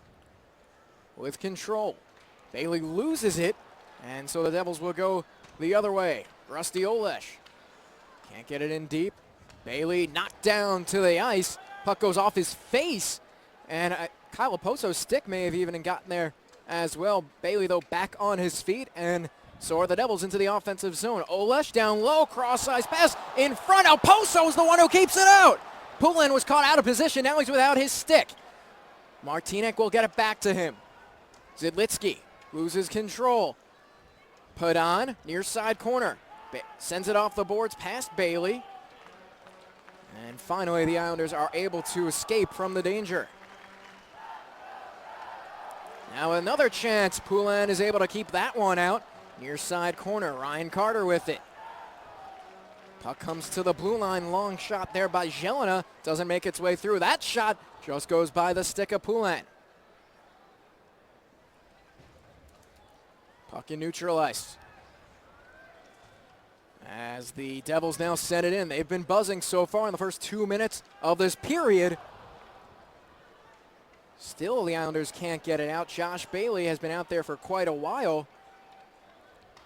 with control. Bailey loses it, and so the Devils will go the other way. Rusty Olesh can't get it in deep. Bailey knocked down to the ice. Puck goes off his face, and Kyle Oposo's stick may have even gotten there as well. Bailey, though, back on his feet, and so are the Devils into the offensive zone. Olesh down low, cross-ice pass in front. Oposo's the one who keeps it out. Poulin was caught out of position. Now he's without his stick. Martinek will get it back to him. Zidlitsky loses control. Padon, near side corner. Sends it off the boards past Bailey. And finally, the Islanders are able to escape from the danger. Now another chance. Poulin is able to keep that one out. Near side corner, Ryan Carter with it. Puck comes to the blue line. Long shot there by Jelena. Doesn't make its way through. That shot just goes by the stick of Poulin. Puck in neutral ice. as the Devils now send it in. They've been buzzing so far in the first 2 minutes of this period. Still, the Islanders can't get it out. Josh Bailey has been out there for quite a while.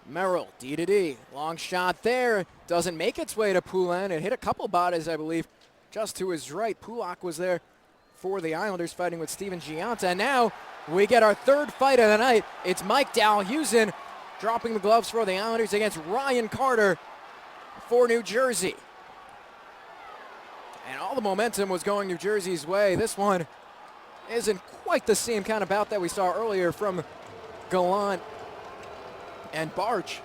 Merrill, D-to-D. Long shot there. Doesn't make its way to Poulin. It hit a couple bodies, I believe, just to his right. Pulak was there for the Islanders fighting with Steven Gianta. And now we get our third fight of the night. It's Mike Dalhusen dropping the gloves for the Islanders against Ryan Carter for New Jersey. And all the momentum was going New Jersey's way. This one isn't quite the same kind of bout that we saw earlier from Gallant and Barch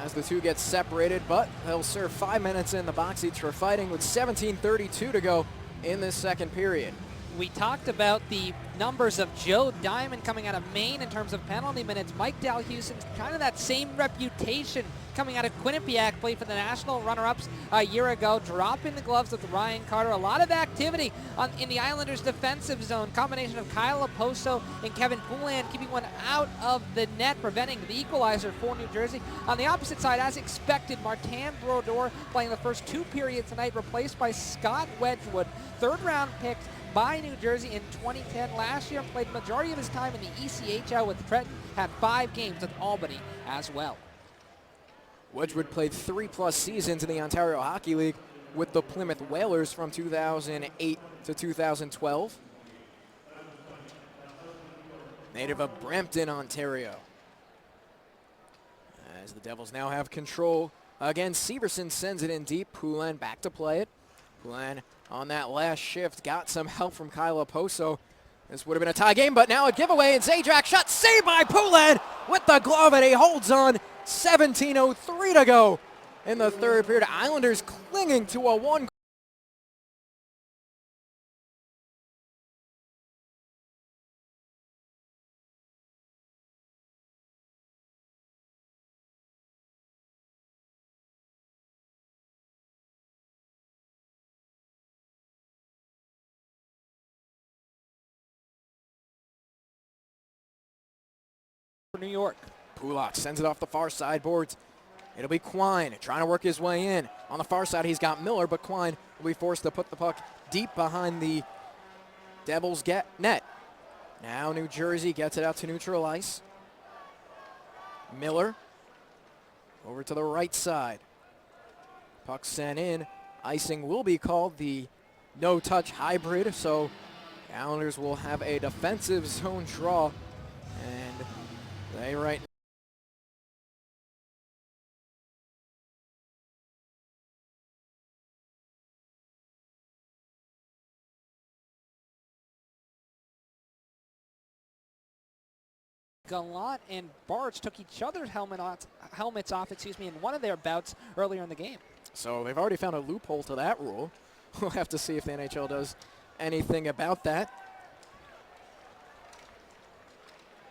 as the two get separated, but they'll serve 5 minutes in the box each for fighting with 17:32 to go in this second period. We talked about the numbers of Joe Diamond coming out of Maine in terms of penalty minutes. Mike Dalhusen's kind of that same reputation coming out of Quinnipiac, played for the national runner-ups a year ago, dropping the gloves with Ryan Carter. A lot of activity in the Islanders' defensive zone. Combination of Kyle Oposo and Kevin Poulin keeping one out of the net, preventing the equalizer for New Jersey. On the opposite side, as expected, Martin Brodeur playing the first two periods tonight, replaced by Scott Wedgwood, third-round pick by New Jersey in 2010. Last year, played the majority of his time in the ECHL with Trenton, had 5 games with Albany as well. Wedgwood played 3+ seasons in the Ontario Hockey League with the Plymouth Whalers from 2008 to 2012. Native of Brampton, Ontario. As the Devils now have control. Again, Severson sends it in deep. Poulin back to play it. Poulin on that last shift got some help from Kyle Oposo. This would have been a tie game, but now a giveaway, and Zajac shot saved by Poulin with the glove, and he holds on. 17:03 to go in the third period. Islanders clinging to a one. For New York. Pulak sends it off the far side boards. It'll be Quine trying to work his way in. On the far side, he's got Miller, but Quine will be forced to put the puck deep behind the Devils' net. Now New Jersey gets it out to neutral ice. Miller over to the right side. Puck sent in. Icing will be called, the no-touch hybrid, so the Islanders will have a defensive zone draw, and they right now. Gallant and Barch took each other's helmets off, in one of their bouts earlier in the game. So they've already found a loophole to that rule. We'll have to see if the NHL does anything about that.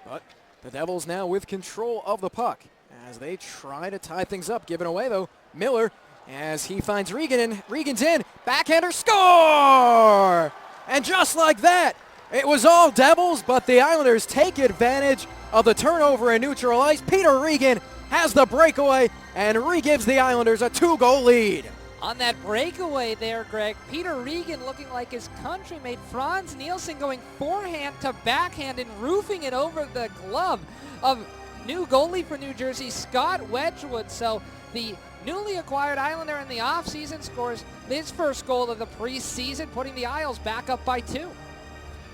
But the Devils now with control of the puck as they try to tie things up. Given away, though, Miller as he finds Regan, and Regan's in. Backhander, score! And just like that, it was all Devils, but the Islanders take advantage of the turnover in neutral ice. Peter Regan has the breakaway and re-gives the Islanders a 2-goal lead. On that breakaway there, Greg, Peter Regan looking like his countrymate Franz Nielsen going forehand to backhand and roofing it over the glove of new goalie for New Jersey, Scott Wedgwood. So the newly acquired Islander in the offseason scores his first goal of the preseason, putting the Isles back up by 2.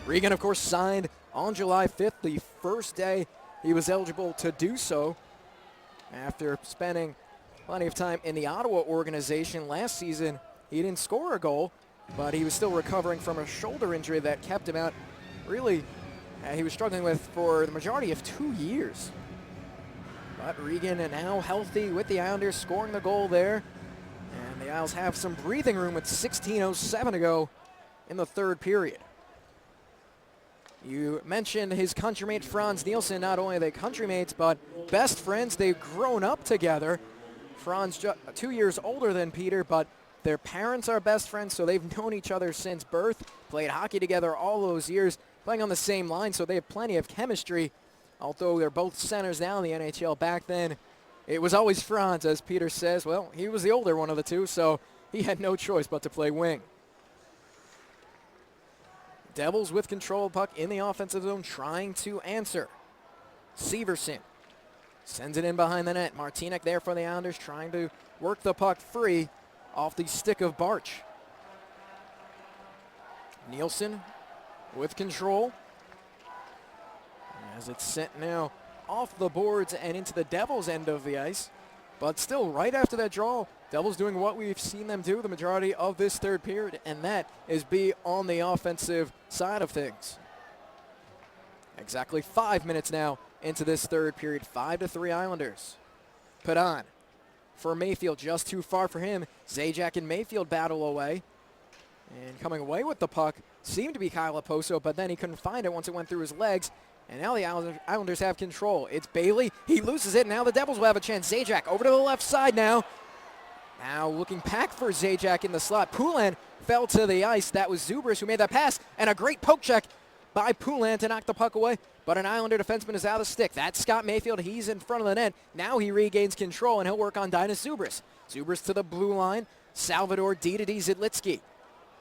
Regan, of course, signed on July 5th, the first day he was eligible to do so after spending plenty of time in the Ottawa organization. Last season, he didn't score a goal, but he was still recovering from a shoulder injury that kept him out. Really, he was struggling with for the majority of 2 years. But Regan now healthy with the Islanders, scoring the goal there. And the Isles have some breathing room with 16:07 to go in the third period. You mentioned his countrymate Franz Nielsen. Not only are they countrymates, but best friends. They've grown up together. Franz 2 years older than Peter, but their parents are best friends, so they've known each other since birth, played hockey together all those years, playing on the same line, so they have plenty of chemistry. Although they're both centers now in the NHL, back then It was always Franz, as Peter says. Well, he was the older one of the two, so he had no choice but to play wing. Devils with control of the puck in the offensive zone, trying to answer. Severson sends it in behind the net. Martinek there for the Islanders, trying to work the puck free off the stick of Barch. Nielsen with control. As it's sent now off the boards and into the Devils' end of the ice. But still, right after that draw, Devils doing what we've seen them do the majority of this third period, and that is be on the offensive side of things. Exactly 5 minutes now into this third period, 5-3 Islanders. Put on for Mayfield, just too far for him. Zajac and Mayfield battle away. And coming away with the puck seemed to be Kyle Oposo, but then he couldn't find it once it went through his legs. And now the Islanders have control. It's Bailey. He loses it. Now the Devils will have a chance. Zajac over to the left side now. Now looking back for Zajac in the slot. Poulin fell to the ice. That was Zubris who made that pass. And a great poke check by Poulin to knock the puck away. But an Islander defenseman is out of the stick. That's Scott Mayfield. He's in front of the net. Now he regains control, and he'll work on Dinas Zubris. Zubris to the blue line. Salvador D-to-D Zidlitsky.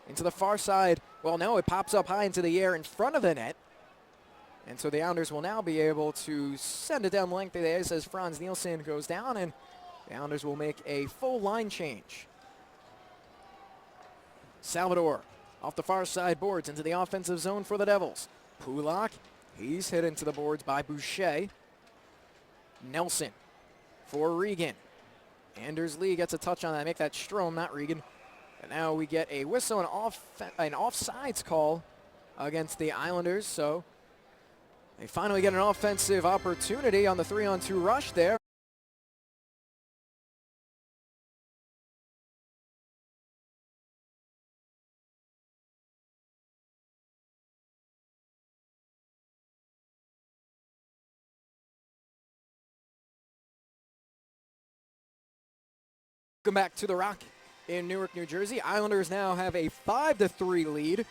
Into the far side. Well, no, it pops up high into the air in front of the net. And so the Islanders will now be able to send it down the length of the ice as Franz Nielsen goes down, and the Islanders will make a full line change. Salvador off the far side boards into the offensive zone for the Devils. Pulak, he's hit into the boards by Boucher. Nelson for Regan. Anders Lee gets a touch on that, make that Strome, not Regan. And now we get a whistle and an offsides call against the Islanders, so they finally get an offensive opportunity on the 3-on-2 rush there. Welcome back to the Rock in Newark, New Jersey. Islanders now have a 5-3 lead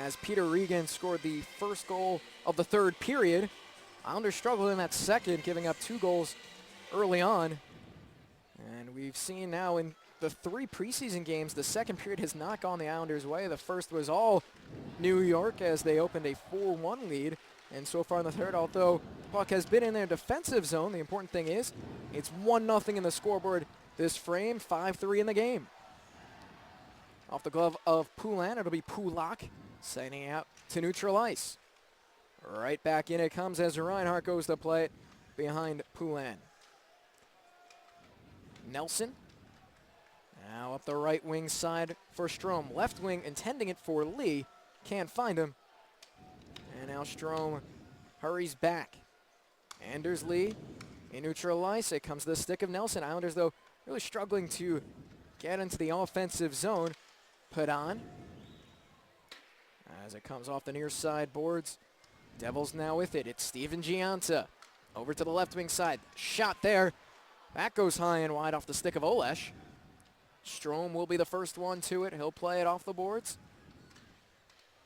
as Peter Regan scored the first goal of the third period. Islanders struggled in that second, giving up 2 goals early on. And we've seen now in the 3 preseason games, the second period has not gone the Islanders' way. The first was all New York as they opened a 4-1 lead. And so far in the third, although puck has been in their defensive zone, the important thing is it's 1-0 in the scoreboard this frame, 5-3 in the game. Off the glove of Poulin, it'll be Pulak sending out to neutral ice. Right back in it comes as Reinhart goes to play it behind Poulin. Nelson now up the right wing side for Strome. Left wing intending it for Lee. Can't find him. And now Strome hurries back. Anders Lee in neutral ice. It comes to the stick of Nelson. Islanders, though, really struggling to get into the offensive zone. Put on as it comes off the near side boards. Devils now with it. It's Steven Gianta over to the left wing side. Shot there. That goes high and wide off the stick of Olesh. Strome will be the first one to it. He'll play it off the boards.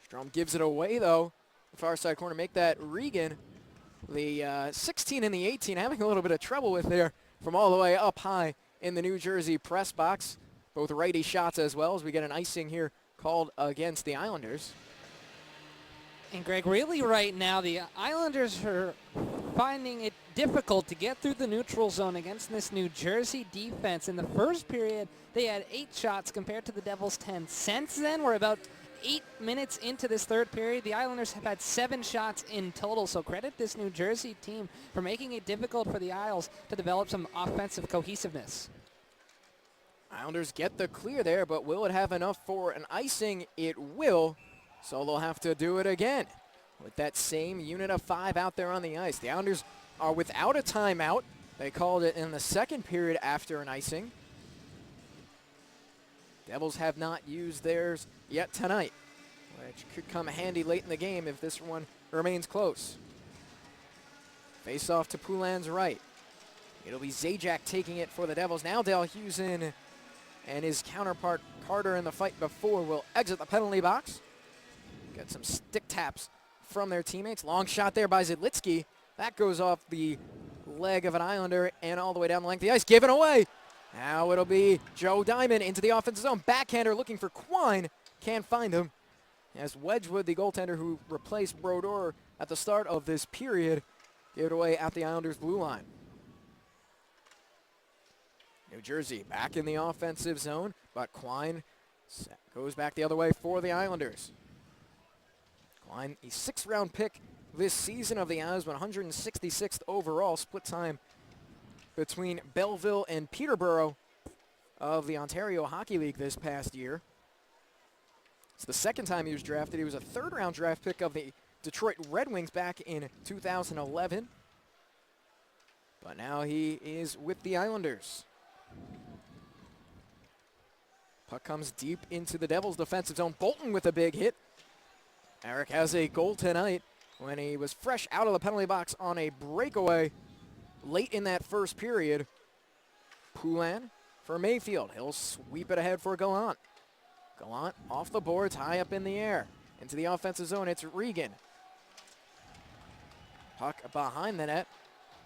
Strome gives it away, though. The far side corner, make that Regan. The 16 and the 18 having a little bit of trouble with there from all the way up high in the New Jersey press box. Both righty shots as well as we get an icing here called against the Islanders. And Greg, really right now, the Islanders are finding it difficult to get through the neutral zone against this New Jersey defense. In the first period, they had 8 shots compared to the Devils' 10. Since then, we're about 8 minutes into this third period. The Islanders have had 7 shots in total, so credit this New Jersey team for making it difficult for the Isles to develop some offensive cohesiveness. Islanders get the clear there, but will it have enough for an icing? It will. So they'll have to do it again with that same unit of 5 out there on the ice. The Islanders are without a timeout. They called it in the second period after an icing. Devils have not used theirs yet tonight, which could come handy late in the game if this one remains close. Face off to Poulin's right. It'll be Zajac taking it for the Devils. Now Dalhusen and his counterpart Carter in the fight before will exit the penalty box. Get some stick taps from their teammates. Long shot there by Zidlitsky. That goes off the leg of an Islander and all the way down the length of the ice, given away. Now it'll be Joe Diamond into the offensive zone. Backhander looking for Quine. Can't find him. As Wedgwood, the goaltender who replaced Brodeur at the start of this period, gave it away at the Islanders' blue line. New Jersey back in the offensive zone, but Quine goes back the other way for the Islanders. Quine, a 6th-round pick this season of the Isles, 166th overall, split time between Belleville and Peterborough of the Ontario Hockey League this past year. It's the second time he was drafted. He was a 3rd-round draft pick of the Detroit Red Wings back in 2011. But now he is with the Islanders. Puck comes deep into the Devils' defensive zone. Bolton with a big hit. Eric has a goal tonight when he was fresh out of the penalty box on a breakaway late in that first period. Poulin for Mayfield. He'll sweep it ahead for Gallant. Gallant off the boards, high up in the air. Into the offensive zone, it's Regan. Puck behind the net.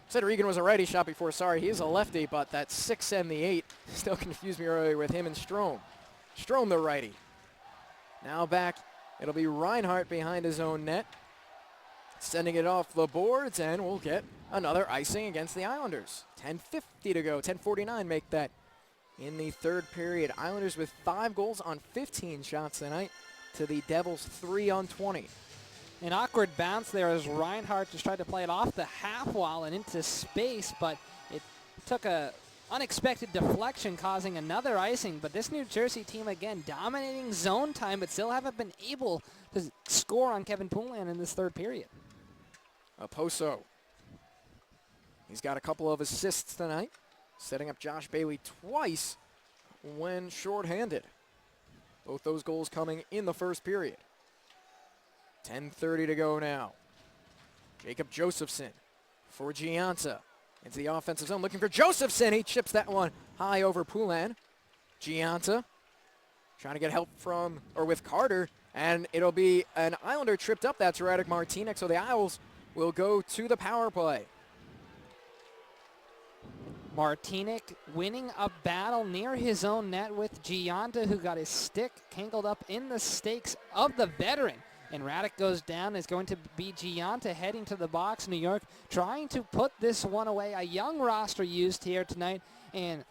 Said Regan was a righty shot before, sorry, he is a lefty, but that 6 and the 8 still confused me earlier with him and Strome. Strome the righty. Now back, it'll be Reinhart behind his own net. Sending it off the boards, and we'll get another icing against the Islanders. 10:50 to go, 10:49 make that in the 3rd period. Islanders with 5 goals on 15 shots tonight to the Devils 3 on 20. An awkward bounce there as Reinhart just tried to play it off the half wall and into space, but it took a unexpected deflection, causing another icing. But this New Jersey team, again, dominating zone time, but still haven't been able to score on Kevin Poulin in this 3rd period. Oposo. He's got a couple of assists tonight, setting up Josh Bailey twice when shorthanded. Both those goals coming in the 1st period. 10:30 to go now. Jacob Josephson for Gianta. Into the offensive zone, looking for Josephson. He chips that one high over Poulin. Gianta trying to get help from, or with Carter, and it'll be an Islander tripped up. That's Radek Martinek, so the Isles will go to the power play. Martinek winning a battle near his own net with Gianta, who got his stick tangled up in the stakes of the veteran. And Radek goes down. It's going to be Gianta heading to the box. New York trying to put this one away. A young roster used here tonight. And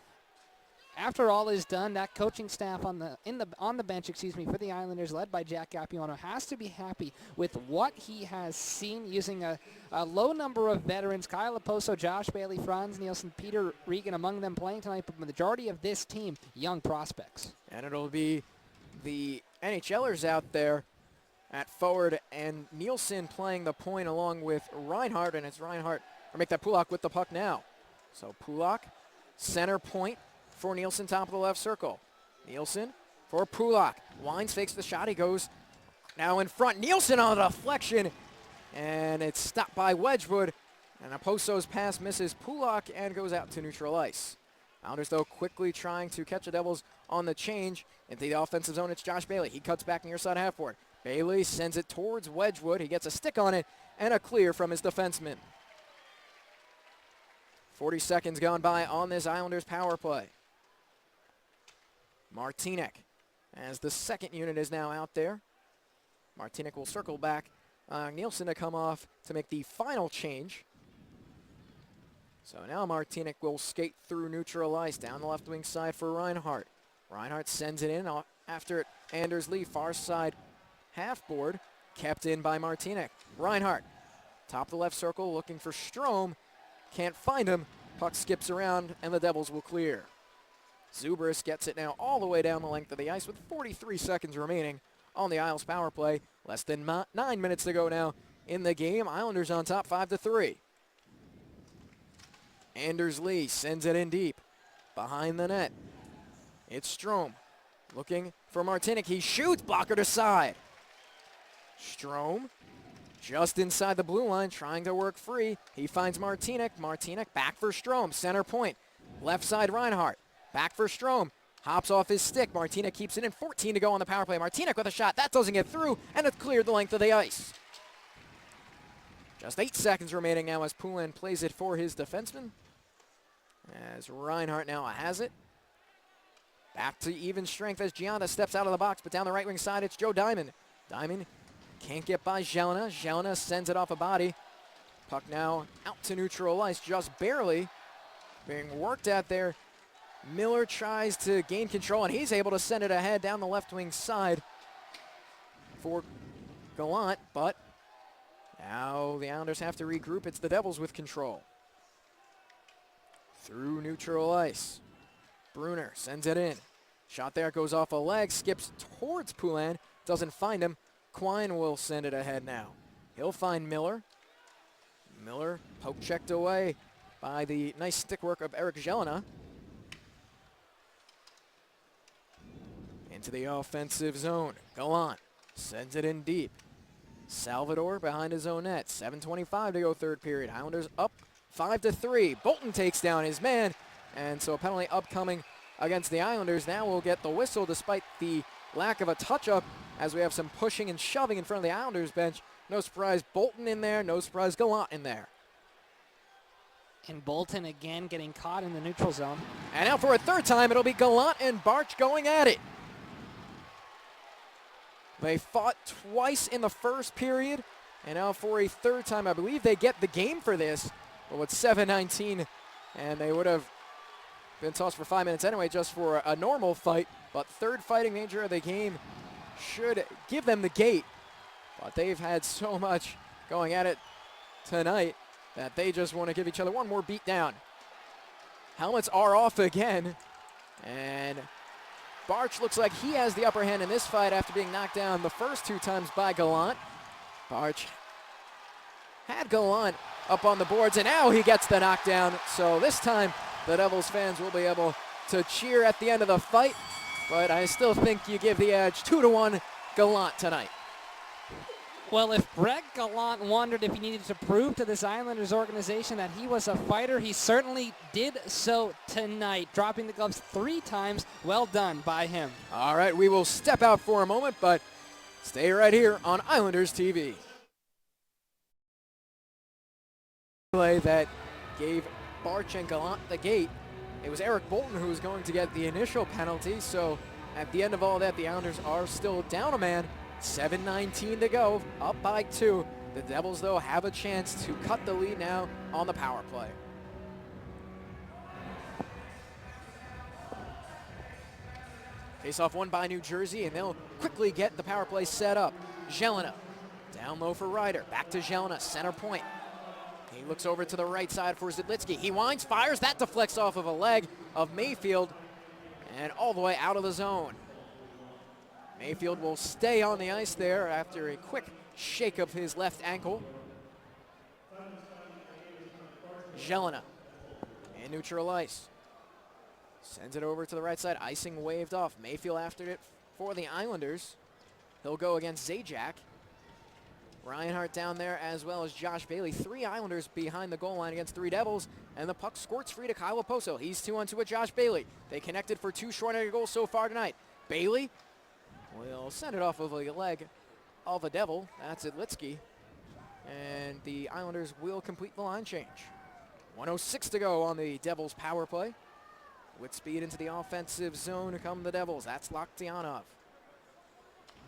after all is done, that coaching staff on the bench, for the Islanders, led by Jack Capuano, has to be happy with what he has seen using a low number of veterans. Kyle Oposo, Josh Bailey, Franz Nielsen, Peter Regan among them playing tonight, but the majority of this team, young prospects. And it'll be the NHLers out there at forward, and Nielsen playing the point along with Reinhart, and it's Reinhart, or make that Pulak with the puck now. So Pulak, center point for Nielsen, top of the left circle. Nielsen for Pulak. Wines fakes the shot. He goes now in front. Nielsen on a deflection, and it's stopped by Wedgwood. And Oposo's pass misses Pulak and goes out to neutral ice. Islanders, though, quickly trying to catch the Devils on the change. Into the offensive zone, it's Josh Bailey. He cuts back near side half board. Bailey sends it towards Wedgwood. He gets a stick on it and a clear from his defenseman. 40 seconds gone by on this Islanders power play. Martinek, as the 2nd unit is now out there. Martinek will circle back. Nielsen to come off to make the final change. So now Martinek will skate through neutral ice down the left wing side for Reinhart. Reinhart sends it in after it. Anders Lee, far side half board, kept in by Martinek. Reinhart, top of the left circle, looking for Strome. Can't find him. Puck skips around, and the Devils will clear. Zubris gets it now all the way down the length of the ice with 43 seconds remaining on the Isles power play. Less than 9 minutes to go now in the game. Islanders on top 5-3. Anders Lee sends it in deep. Behind the net, it's Strome looking for Martinek. He shoots, blocker to side. Strome just inside the blue line, trying to work free. He finds Martinek. Martinek back for Strome. Center point. Left side Reinhart. Back for Strome. Hops off his stick. Martinek keeps it in. 14 to go on the power play. Martinek with a shot. That doesn't get through, and it's cleared the length of the ice. Just 8 seconds remaining now as Poulin plays it for his defenseman. As Reinhart now has it. Back to even strength as Gianna steps out of the box, but down the right wing side, it's Joe Diamond. Diamond can't get by Jelena. Jelena sends it off a body. Puck now out to neutral ice, just barely being worked at there. Miller tries to gain control, and he's able to send it ahead down the left wing side for Gallant, but now the Islanders have to regroup. It's the Devils with control. Through neutral ice. Brunner sends it in. Shot there, goes off a leg, skips towards Poulin, doesn't find him. Quine will send it ahead now. He'll find Miller. Miller poke checked away by the nice stick work of Eric Jelena. Into the offensive zone. Gallant sends it in deep. Salvador behind his own net. 7:25 to go third period. Islanders up 5-3. Bolton takes down his man, and so a penalty upcoming against the Islanders. Now we'll get the whistle despite the lack of a touch-up as we have some pushing and shoving in front of the Islanders bench. No surprise, Bolton in there. No surprise, Gallant in there. And Bolton again getting caught in the neutral zone. And now for a third time, it'll be Gallant and Barch going at it. They fought twice in the first period, and now for a third time, I believe they get the game for this. But with 7:19, and they would have been tossed for 5 minutes anyway, just for a normal fight. But third fighting nature of the game should give them the gate. But they've had so much going at it tonight that they just want to give each other one more beat down. Helmets are off again, and Barch looks like he has the upper hand in this fight after being knocked down the first 2 times by Gallant. Barch had Gallant up on the boards, and now he gets the knockdown. So this time, the Devils fans will be able to cheer at the end of the fight, but I still think you give the edge 2-1 Gallant tonight. Well, if Greg Gallant wondered if he needed to prove to this Islanders organization that he was a fighter, he certainly did so tonight, dropping the gloves 3 times. Well done by him. All right, we will step out for a moment, but stay right here on Islanders TV. Play that gave Barch and Gallant the gate. It was Eric Bolton who was going to get the initial penalty, so at the end of all that, the Islanders are still down a man. 7:19 to go, up by 2. The Devils, though, have a chance to cut the lead now on the power play. Face-off won by New Jersey, and they'll quickly get the power play set up. Jelena, down low for Ryder. Back to Jelena, center point. He looks over to the right side for Zidlitsky. He winds, fires, that deflects off of a leg of Mayfield, and all the way out of the zone. Mayfield will stay on the ice there after a quick shake of his left ankle. Jelena in neutral ice. Sends it over to the right side. Icing waved off. Mayfield after it for the Islanders. He'll go against Zajac. Reinhart down there as well as Josh Bailey. 3 Islanders behind the goal line against 3 Devils. And the puck squirts free to Kyle Oposo. He's 2-on-2 with Josh Bailey. They connected for 2 short-handed goals so far tonight. Bailey will send it off of a leg of a Devil. That's Zidlitsky. And the Islanders will complete the line change. 1:06 to go on the Devils power play. With speed into the offensive zone come the Devils. That's Loktianov.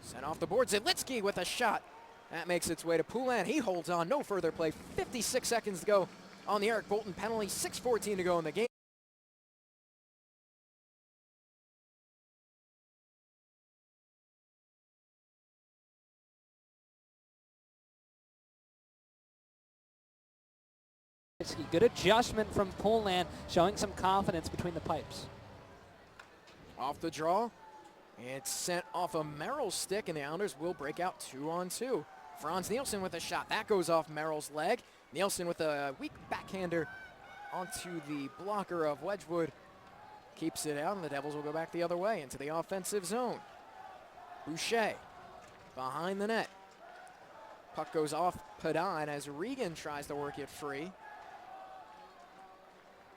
Sent off the board. Zidlitsky with a shot. That makes its way to Poulin. He holds on. No further play. 56 seconds to go on the Eric Bolton penalty. 6:14 to go in the game. Good adjustment from Poulin, showing some confidence between the pipes. Off the draw. It's sent off a Merrill's stick, and the Islanders will break out 2-on-2. Franz Nielsen with a shot. That goes off Merrill's leg. Nielsen with a weak backhander onto the blocker of Wedgwood. Keeps it out, and the Devils will go back the other way into the offensive zone. Boucher behind the net. Puck goes off Padine as Regan tries to work it free.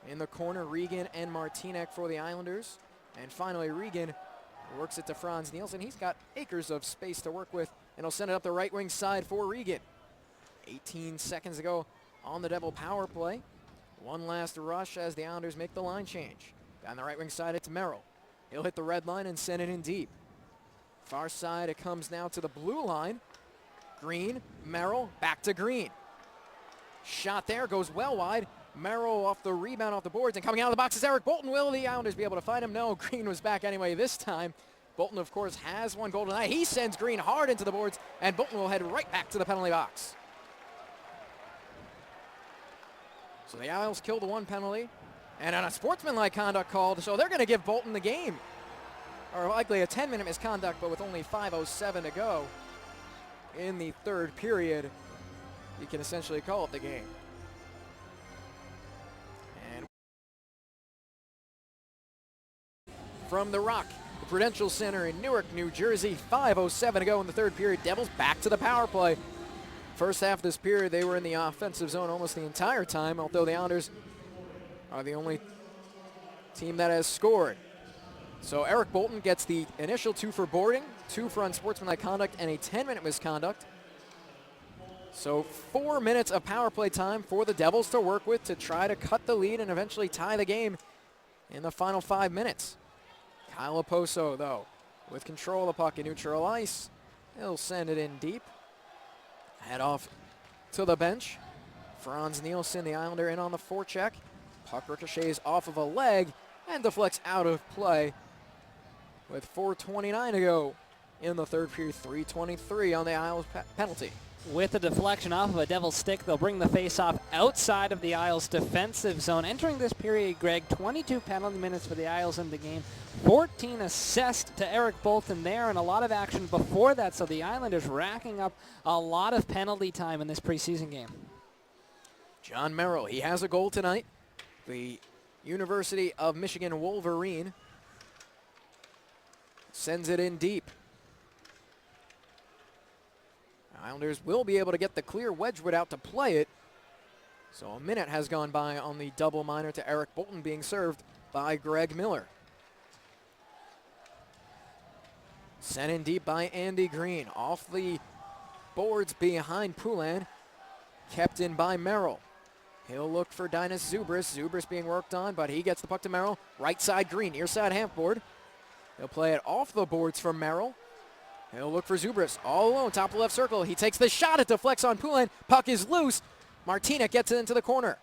In the corner, Regan and Martinek for the Islanders. And finally, Regan works it to Franz Nielsen. He's got acres of space to work with, and he'll send it up the right wing side for Regan. 18 seconds to go on the Devil power play. One last rush as the Islanders make the line change. Down the right wing side, it's Merrill. He'll hit the red line and send it in deep. Far side, it comes now to the blue line. Green, Merrill, back to Green. Shot there, goes well wide. Merrill off the rebound off the boards, and coming out of the box is Eric Bolton. Will the Islanders be able to find him? No, Green was back anyway this time. Bolton, of course, has one goal tonight. He sends Green hard into the boards, and Bolton will head right back to the penalty box. So the Isles kill the one penalty, and on a sportsmanlike conduct called, so they're going to give Bolton the game. Or likely a 10-minute misconduct, but with only 5:07 to go in the third period, you can essentially call it the game. And from the Rock, the Prudential Center in Newark, New Jersey, 5:07 to go in the third period. Devils back to the power play. First half of this period, they were in the offensive zone almost the entire time, although the Islanders are the only team that has scored. So Eric Bolton gets the initial 2 for boarding, 2 for unsportsmanlike conduct, and a 10-minute misconduct. So 4 minutes of power play time for the Devils to work with to try to cut the lead and eventually tie the game in the final 5 minutes. Kyle Oposo, though, with control of the puck in neutral ice. He'll send it in deep. Head off to the bench. Franz Nielsen, the Islander, in on the forecheck. Puck ricochets off of a leg and deflects out of play with 4:29 to go in the third period. 3:23 on the Isles penalty. With a deflection off of a Devil's stick, they'll bring the face-off outside of the Isles' defensive zone. Entering this period, Greg, 22 penalty minutes for the Isles in the game, 14 assists to Eric Bolton there, and a lot of action before that, so the Islanders racking up a lot of penalty time in this preseason game. John Merrill, he has a goal tonight. The University of Michigan Wolverine sends it in deep. Islanders will be able to get the clear Wedgwood out to play it. So a minute has gone by on the double minor to Eric Bolton, being served by Greg Miller. Sent in deep by Andy Green. Off the boards behind Poulin. Kept in by Merrill. He'll look for Dinas Zubris. Zubris being worked on, but he gets the puck to Merrill. Right side Green, near side half board. He'll play it off the boards from Merrill. He'll look for Zubris all alone, top of the left circle. He takes the shot, it deflects on Poulin. Puck is loose. Martinek gets it into the corner.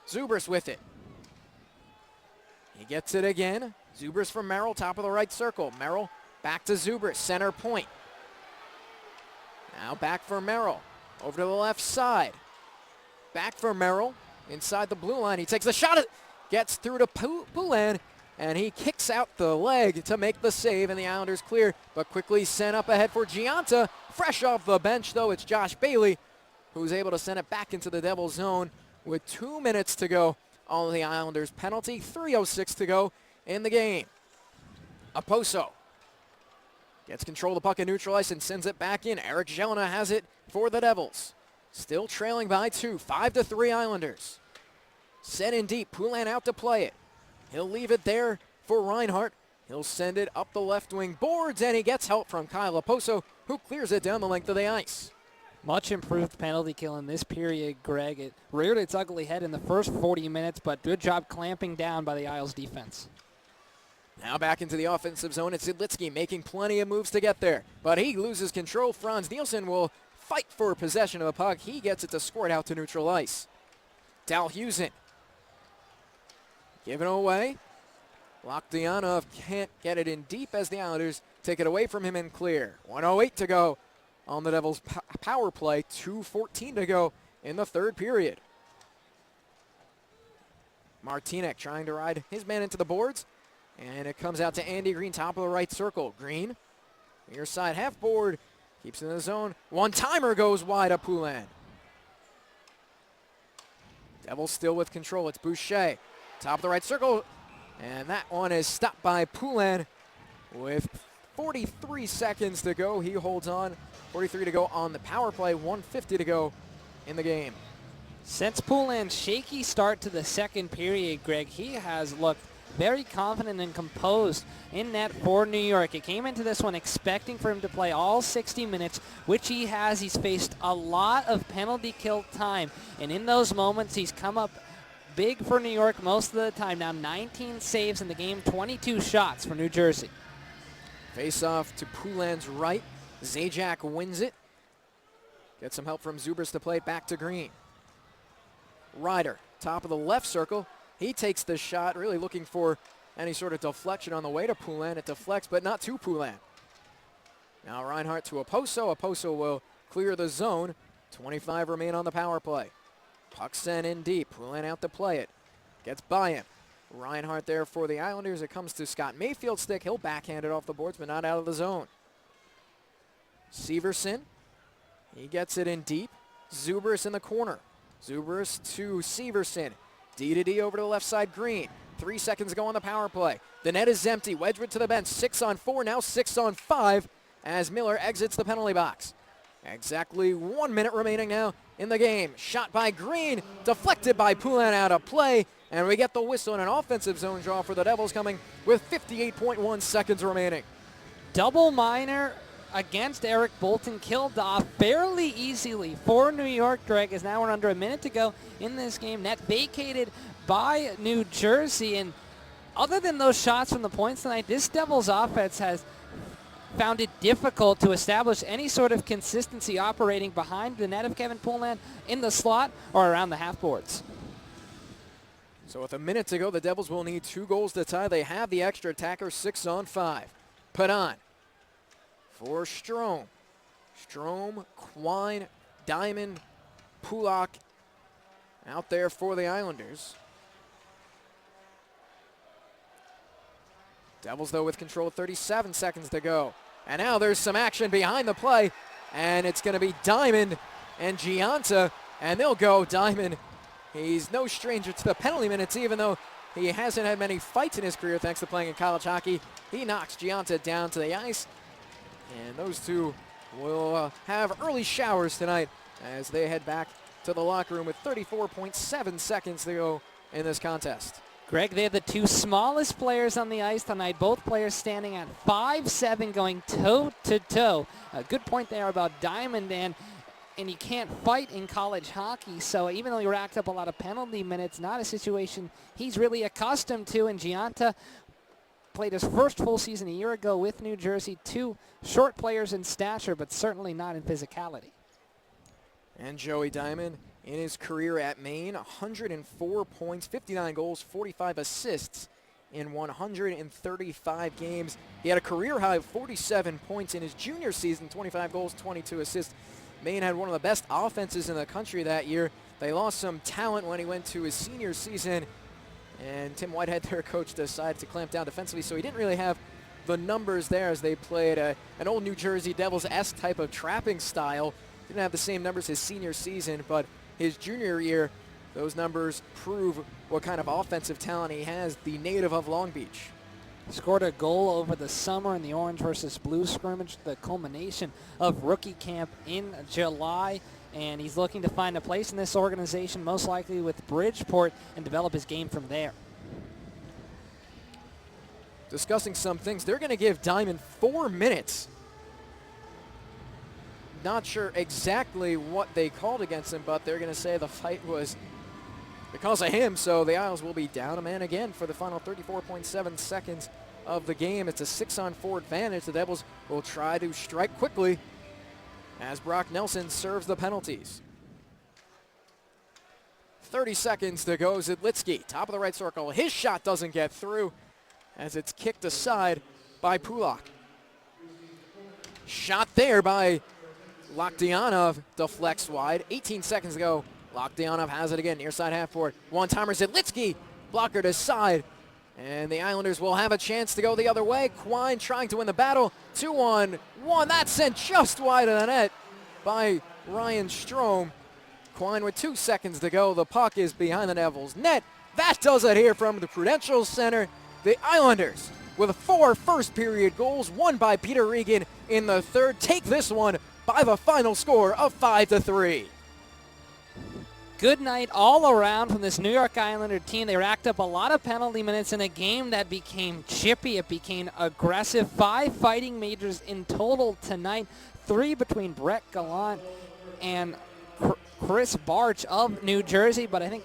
Zubris with it. He gets it again. Zubris from Merrill, top of the right circle. Merrill back to Zubris, center point. Now back for Merrill. Over to the left side. Back for Merrill. Inside the blue line. He takes the shot. Gets through to Poulin. And he kicks out the leg to make the save, and the Islanders clear, but quickly sent up ahead for Gianta. Fresh off the bench, though, it's Josh Bailey, who's able to send it back into the Devils' zone with 2 minutes to go on the Islanders' penalty. 3:06 to go in the game. Oposo gets control of the puck in neutral ice and sends it back in. Eric Jelena has it for the Devils. Still trailing by 2, 5-3 Islanders. Set in deep, Poulin out to play it. He'll leave it there for Reinhart. He'll send it up the left wing boards, and he gets help from Kyle Oposo, who clears it down the length of the ice. Much improved penalty kill in this period, Greg. It reared its ugly head in the first 40 minutes, but good job clamping down by the Isles defense. Now back into the offensive zone. It's Zidlitsky making plenty of moves to get there, but he loses control. Franz Nielsen will fight for possession of the puck. He gets it to squirt out to neutral ice. Dalhusen giving away. Lokdianov can't get it in deep as the Islanders take it away from him and clear. 1:08 to go on the Devils' power play. 2:14 to go in the third period. Martinek trying to ride his man into the boards. And it comes out to Andy Green, top of the right circle. Green, near side half board, keeps it in the zone. One-timer goes wide of Poulin. Devils still with control. It's Boucher. Top of the right circle, and that one is stopped by Poulin with 43 seconds to go. He holds on. 43 to go on the power play. 1:50 to go in the game. Since Poulin's shaky start to the second period, Greg, he has looked very confident and composed in net for New York. He came into this one expecting for him to play all 60 minutes, which he has. He's faced a lot of penalty kill time, and in those moments he's come up big for New York most of the time. Now 19 saves in the game, 22 shots for New Jersey. Face off to Poulin's right. Zajac wins it. Gets some help from Zubers to play it back to Green. Ryder, top of the left circle. He takes the shot, really looking for any sort of deflection on the way to Poulin. It deflects, but not to Poulin. Now Reinhart to Oposo. Oposo will clear the zone. 25 remain on the power play. Puck sent in deep. Poulin out to play it. Gets by him. Reinhart there for the Islanders. It comes to Scott Mayfield's stick. He'll backhand it off the boards, but not out of the zone. Severson. He gets it in deep. Zubers in the corner. Zubers to Severson. D to D over to the left side, Green. 3 seconds to go on the power play. The net is empty. Wedgwood to the bench. 6-on-4, now 6-on-5 as Miller exits the penalty box. Exactly 1 minute remaining now in the game. Shot by Green, deflected by Poulin out of play, and we get the whistle and an offensive zone draw for the Devils coming with 58.1 seconds remaining. Double minor against Eric Bolton, killed off fairly easily for New York, Greg, as now we're under a minute to go in this game. Net vacated by New Jersey, and other than those shots from the points tonight, this Devils offense has found it difficult to establish any sort of consistency operating behind the net of Kevin Poulin in the slot or around the half boards. So with a minute to go, the Devils will need 2 goals to tie. They have the extra attacker, 6-on-5. Put on for Strome. Strome, Quine, Diamond, Pulak out there for the Islanders. Devils, though, with control, 37 seconds to go. And now there's some action behind the play, and it's going to be Diamond and Gianta, and they'll go Diamond. He's no stranger to the penalty minutes, even though he hasn't had many fights in his career thanks to playing in college hockey. He knocks Gianta down to the ice, and those two will have early showers tonight as they head back to the locker room with 34.7 seconds to go in this contest. Greg, they're the 2 smallest players on the ice tonight, both players standing at 5'7", going toe-to-toe. A good point there about Diamond, and you can't fight in college hockey, so even though he racked up a lot of penalty minutes, not a situation he's really accustomed to, and Gianta played his first full season a year ago with New Jersey. 2 short players in stature, but certainly not in physicality. And Joey Diamond, in his career at Maine, 104 points, 59 goals, 45 assists in 135 games. He had a career high of 47 points in his junior season, 25 goals, 22 assists. Maine had one of the best offenses in the country that year. They lost some talent when he went to his senior season, and Tim Whitehead, their coach, decided to clamp down defensively, so he didn't really have the numbers there as they played an old New Jersey Devils-esque type of trapping style. Didn't have the same numbers his senior season, but his junior year, those numbers prove what kind of offensive talent he has, the native of Long Beach. Scored a goal over the summer in the Orange versus Blue scrimmage, the culmination of rookie camp in July, and he's looking to find a place in this organization, most likely with Bridgeport, and develop his game from there. Discussing some things, they're going to give Diamond 4 minutes. Not sure exactly what they called against him, but they're going to say the fight was because of him, so the Isles will be down a man again for the final 34.7 seconds of the game. It's a 6-on-4 advantage. The Devils will try to strike quickly as Brock Nelson serves the penalties. 30 seconds to go. Zidlitsky, top of the right circle. His shot doesn't get through as it's kicked aside by Pulak. Shot there by Lokdianov, deflects wide. 18 seconds to go. Lokdianov has it again, near side half board. One-timer, Zidlitsky, blockered aside. And the Islanders will have a chance to go the other way. Quine trying to win the battle. 2-on-1. That's sent just wide of the net by Ryan Strome. Quine with 2 seconds to go. The puck is behind the Devils' net. That does it here from the Prudential Center. The Islanders, with 4 first-period goals, one by Peter Regan in the third, take this one by the final score of 5-3. good night all around from this New York Islander team. They racked up a lot of penalty minutes in a game that became chippy. It became aggressive. 5 fighting majors in total tonight. 3 between Brett Gallant and Chris Barch of New Jersey. But I think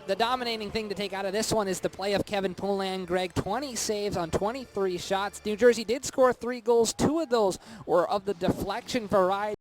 the dominating thing to take out of this one is the play of Kevin Poulin. Greg, 20 saves on 23 shots. New Jersey did score 3 goals. 2 of those were of the deflection variety.